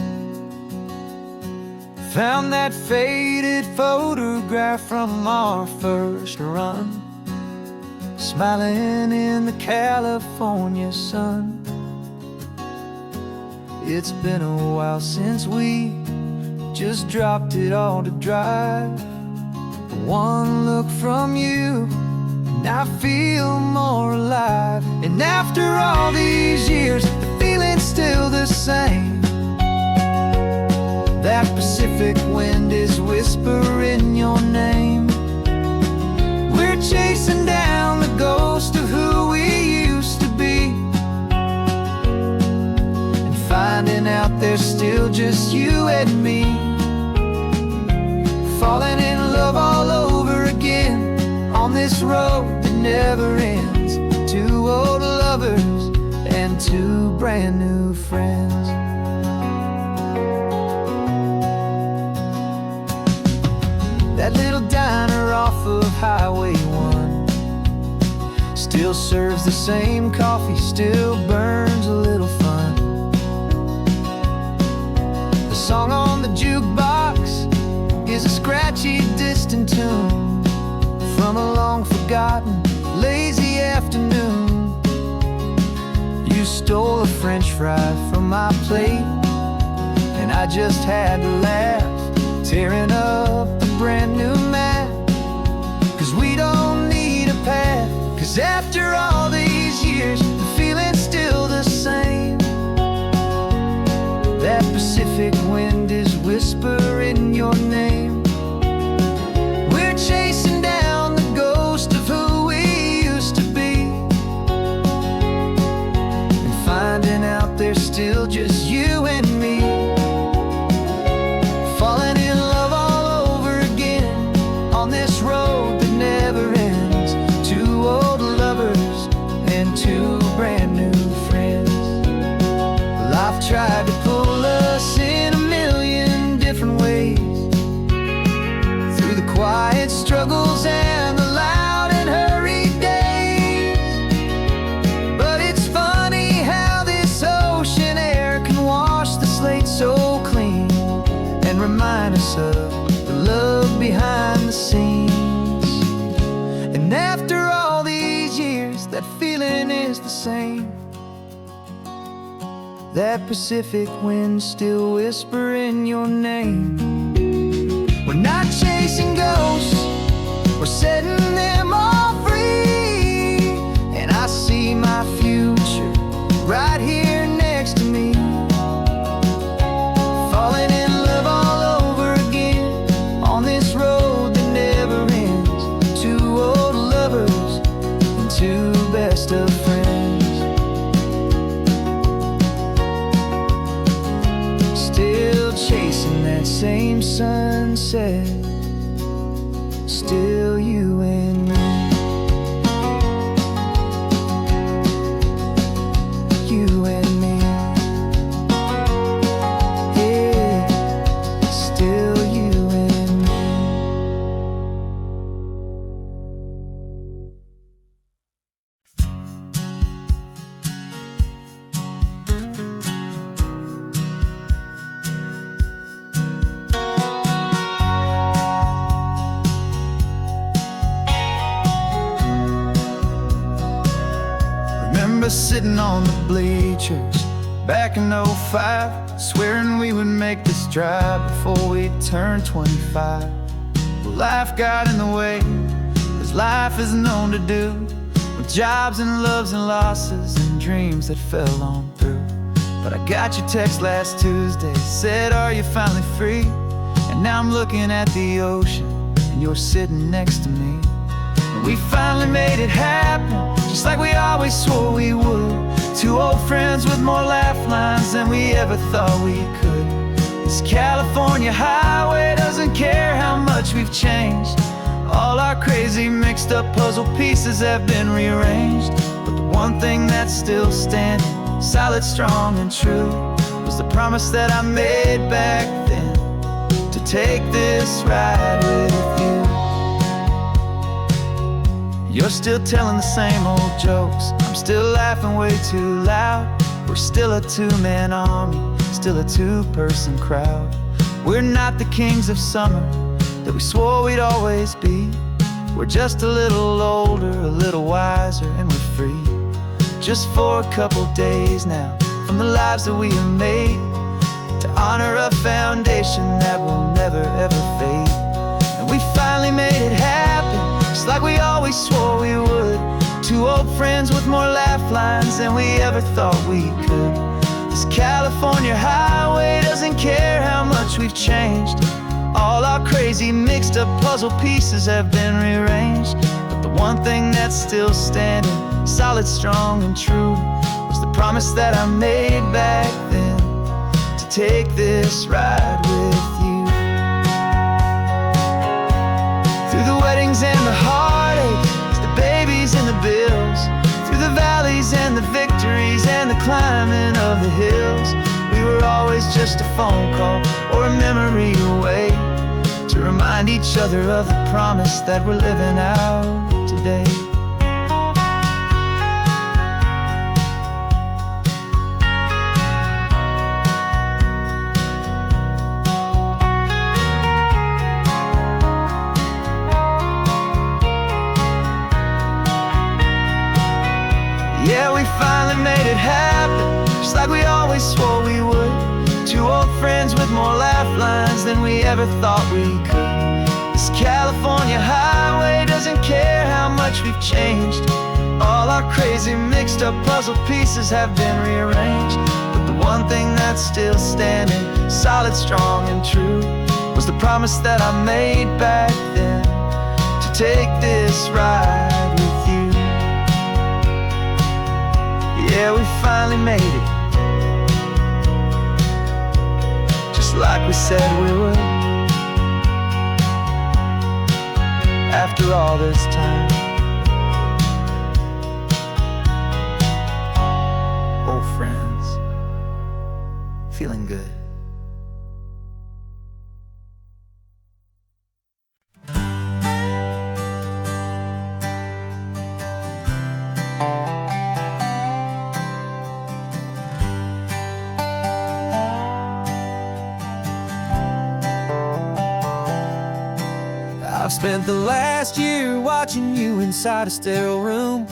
Found that faded photograph from our first run, smiling in the California sun. It's been a while since we just dropped it all to drive. One look from you and I feel more alive. And after all these years, the feeling's still the same. That Pacific wind is whispering your name. We're chasing down the ghost of who we used to be, and finding out there's still just you and me. Falling in love all over again on this road that never ends. Two old lovers and two brand new friends. Highway 1. Still serves the same coffee, still burns a little fun. The song on the jukebox is a scratchy, distant tune from a long-forgotten, lazy afternoon. You stole a French fry from my plate, and I just had to laugh, tearing up the brand new map. 'Cause we don't need a path, 'cause after all these years, the feeling's still the same. That Pacific wind is whispering your name. We're chasing down the ghost of who we used to be, and finding out there's still just you and me. Falling in love all over again on this road that never ends. Two old lovers and two brand new friends. Life tried to pull us in a million different ways, through the quiet struggles and the loud and hurried days. But it's funny how this ocean air can wash the slate so clean, and remind us of the love behind the scenes. And after all these years, that feeling is the same. That Pacific wind still whispering your name. We're not chasing ghosts, we're setting them all free. And I see my future right here next to me. Falling in love all over again on this road that never ends. Two old lovers and two best of friends. Still chasing that same sunset, still you and me. You and me. Yeah, still you and me. Remember sitting on the bleachers back in '05, swearing we would make this drive before we turned 25. But life got in the way, as life is known to do, with jobs and loves and losses and dreams that fell on through. But I got your text last Tuesday, said, are you finally free? And now I'm looking at the ocean, and you're sitting next to me. And we finally made it happen, just like we always swore we would. Two old friends with more laugh lines than we ever thought we could. This California highway doesn't care how much we've changed. All our crazy mixed up puzzle pieces have been rearranged. But the one thing that's still standing, solid, strong, and true, was the promise that I made back then, to take this ride with you. You're still telling the same old jokes, I'm still laughing way too loud. We're still a two-man army, still a two-person crowd. We're not the kings of summer that we swore we'd always be. We're just a little older, a little wiser, and we're free. Just for a couple days now, from the lives that we have made, to honor a foundation that will never ever fade. And we finally made it happen, just like we always swore we would. Two old friends with more laugh lines than we ever thought we could. This California highway doesn't care how much we've changed. All our crazy mixed up puzzle pieces have been rearranged. But the one thing that's still standing, solid, strong, and true, was the promise that I made back then, to take this ride with you. Through the weddings and the heartaches, the babies and the bills, through the valleys and the victories and the climbing of the hills, we were always just a phone call or a memory away. to remind each other of the promise that we're living out today. Yeah, we finally made it happen, just like we always swore we would. Two old friends with more laugh lines than we ever thought we could. This California highway doesn't care how much we've changed. All our crazy mixed up puzzle pieces have been rearranged. But the one thing that's still standing, solid, strong and true, was the promise that I made back then, to take this ride with you. Yeah, we finally made it, just like we said we would. After all this time, old friends, feeling good. I've spent the last year watching you inside a sterile room,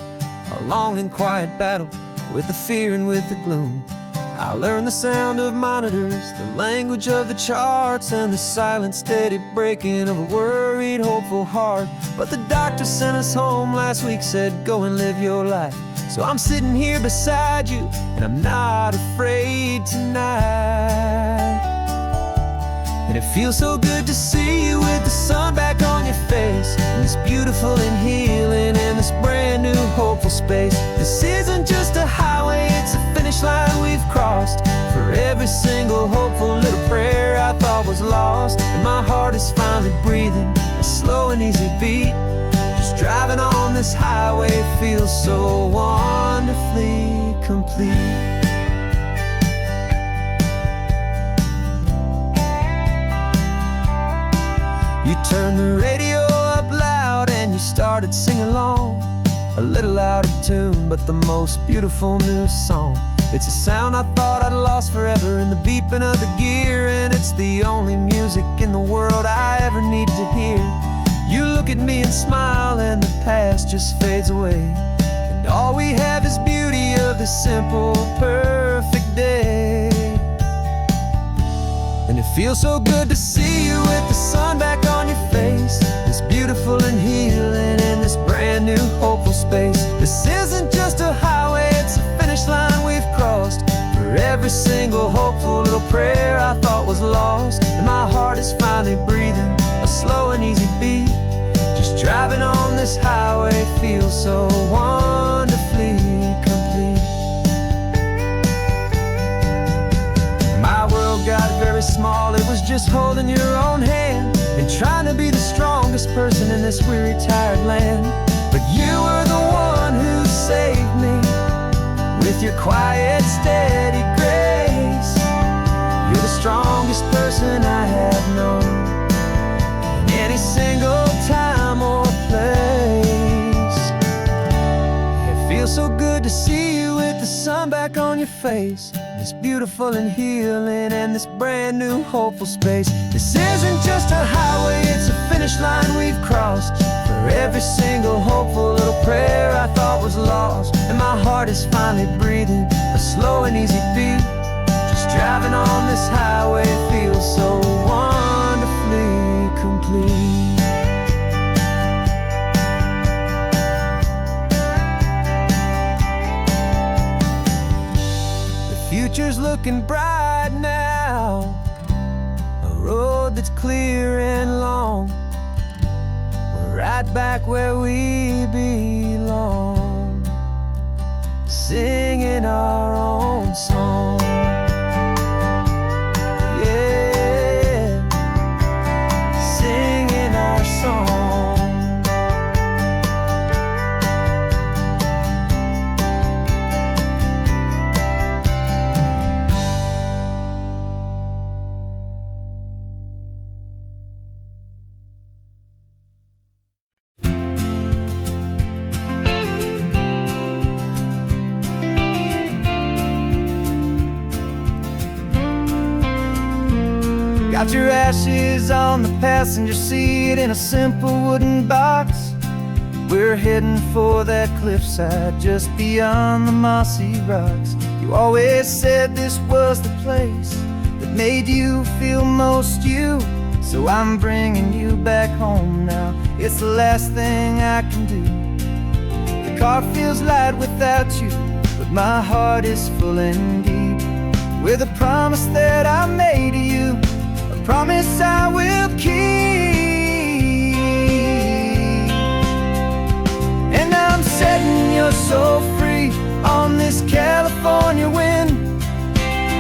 a long and quiet battle with the fear and with the gloom. I learned the sound of monitors, the language of the charts, and the silent, steady breaking of a worried, hopeful heart. But the doctor sent us home last week, said go and live your life. So I'm sitting here beside you, and I'm not afraid tonight. And it feels so good to see you with the sun back on your face, and this beautiful and healing in this brand new hopeful space. This isn't just a highway, it's a finish line we've crossed. For every single hopeful little prayer I thought was lost, and my heart is finally breathing a slow and easy beat. Just driving on this highway feels so wonderfully complete. You turned the radio up loud and you started singing along, a little out of tune, but the most beautiful new song. It's a sound I thought I'd lost forever in the beeping of the gear, and it's the only music in the world I ever need to hear. You look at me and smile and the past just fades away, and all we have is beauty of this simple, perfect day. And it feels so good to see you with the sun back on your face, this beautiful and healing in this brand new hopeful space. This isn't just a highway, it's a finish line we've crossed. For every single hopeful little prayer I thought was lost, and my heart is finally breathing a slow and easy beat. Just driving on this highway feels so wonderfully complete. My world got very small, it was just holding your own hand and trying to be the strongest person in this weary, tired land. But you were the one who saved me with your quiet, steady grace. You're the strongest person I have known in any single time or place. It feels so good to see you with the sun back on your face, this beautiful and healing and this brand new hopeful space. This isn't just a highway, it's a finish line we've crossed. For every single hopeful little prayer I thought was lost, and my heart is finally breathing a slow and easy beat. Just driving on this highway feels so wonderfully complete. Future's looking bright now, a road that's clear and long. We're right back where we belong, singing our own song. Yeah, singing our song. Got your ashes on the passenger seat in a simple wooden box. We're heading for that cliffside just beyond the mossy rocks. You always said this was the place that made you feel most you. So I'm bringing you back home now. It's the last thing I can do. The car feels light without you, but my heart is full and deep with a promise that I made to you, a promise I will keep. And I'm setting your soul free on this California wind,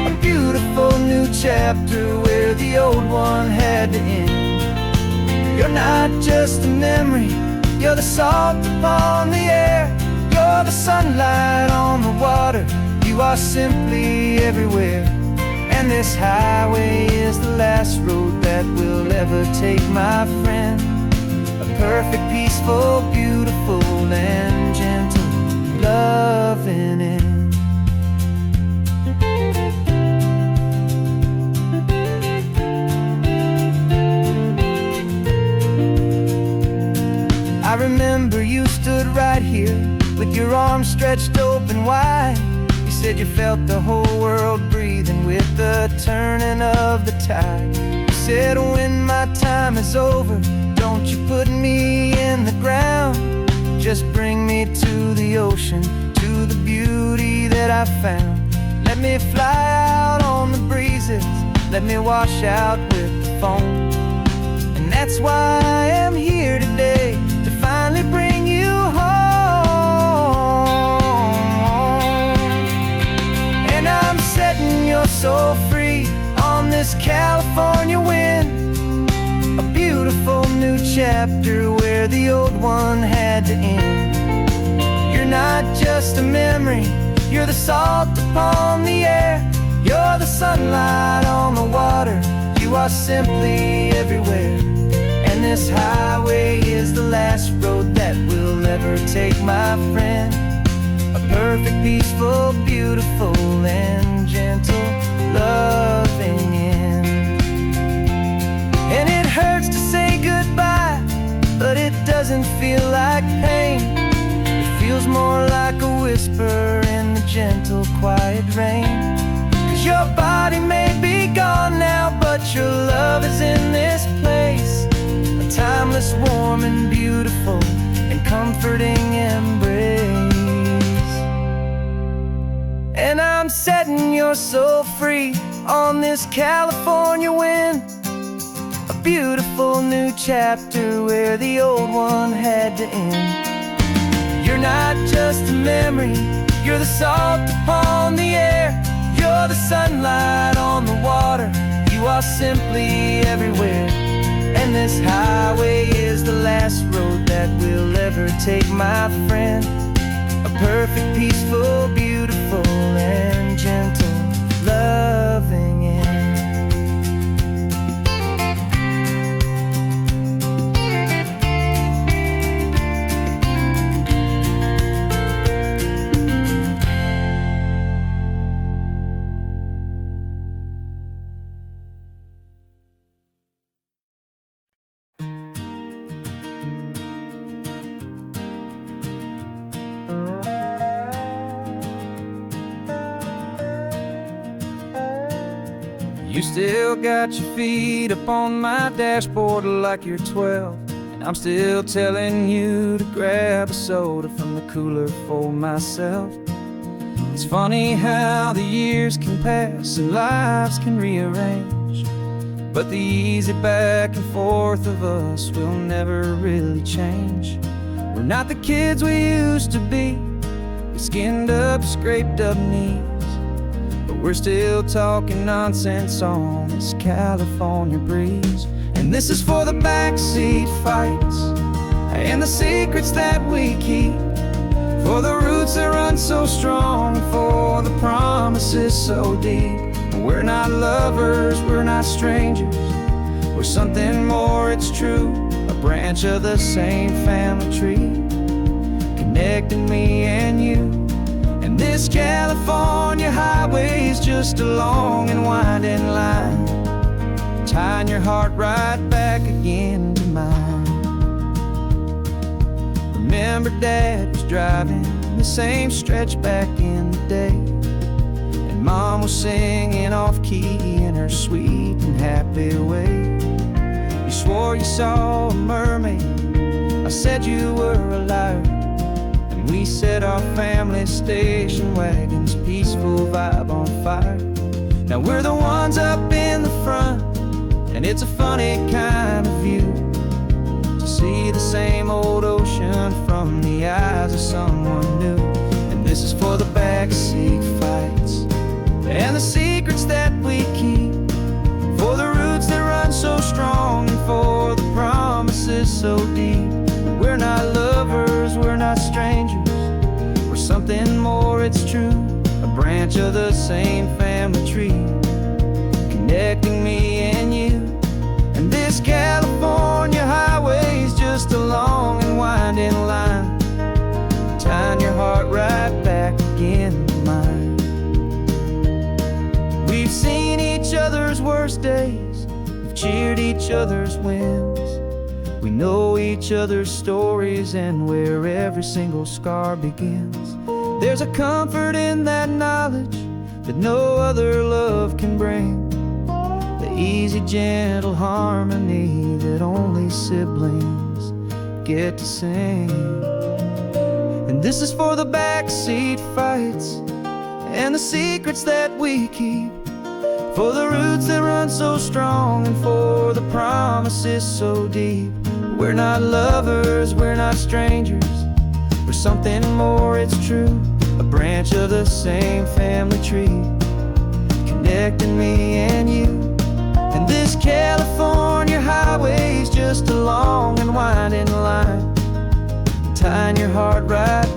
a beautiful new chapter where the old one had to end. You're not just a memory, you're the salt upon the air, you're the sunlight on the water, you are simply everywhere. And this highway is the last road that we'll ever take, my friend. A perfect, peaceful, beautiful, and gentle loving end. I remember you stood right here with your arms stretched open wide. You said you felt the whole world breathing with the turning of the tide. You said when my time is over, don't you put me in the ground, just bring me to the ocean, to the beauty that I found. Let me fly out on the breezes, let me wash out with the foam. And that's why I am here today, to finally bring you home. And I'm setting your soul free on this California wind, a beautiful new chapter where the old one had to end. You're not just a memory, you're the salt upon the air, you're the sunlight on the water, you are simply everywhere. And this highway is the last road that we'll ever take, my friend. A perfect, peaceful, beautiful, and gentle loving end. And it hurts to say goodbye, but it doesn't feel like pain. It feels more like a whisper in the gentle, quiet rain. 'Cause your body may be gone now, but your love is in this place, a timeless, warm, and beautiful, and comforting embrace. And I'm setting your soul free on this California wind, a beautiful new chapter where the old one had to end. You're not just a memory, you're the salt upon the air, you're the sunlight on the water, you are simply everywhere. And this highway is the last road that we'll ever take, my friend. A perfect, peaceful, beautiful, and gentle loving end. You still got your feet up on my dashboard like you're 12, and I'm still telling you to grab a soda from the cooler for myself. It's funny how the years can pass and lives can rearrange, but the easy back and forth of us will never really change. We're not the kids we used to be, with skinned up, scraped up knees, but we're still talking nonsense on this California breeze. And this is for the backseat fights and the secrets that we keep, for the roots that run so strong, for the promises so deep. We're not lovers, we're not strangers, we're something more, it's true. A branch of the same family tree, connecting me and you. And this California highway is just a long and winding line, tying your heart right back again to mine. Remember Dad was driving the same stretch back in the day, and Mom was singing off-key in her sweet and happy way. You swore you saw a mermaid, I said you were a liar, and we set our family station wagon's peaceful vibe on fire. Now we're the ones up in the front, and it's a funny kind of view to see the same old ocean from the eyes of someone new. And this is for the backseat fights and the secrets that we keep, for the roots that run so strong and for the promises so deep. We're not lovers, we're not strangers, we're something more, it's true. A branch of the same family tree, connecting me and you. And this California highway's just a long and winding line, tying your heart right back again to mine. We've seen each other's worst days, we've cheered each other's wins. We know each other's stories and where every single scar begins. There's a comfort in that knowledge that no other love can bring, the easy, gentle harmony that only siblings get to sing. And this is for the backseat fights and the secrets that we keep, for the roots that run so strong and for the promises so deep. We're not lovers, we're not strangers, we're something more, it's true. A branch of the same family tree, connecting me and you. And this California highway's just a long and winding line, tying your heart right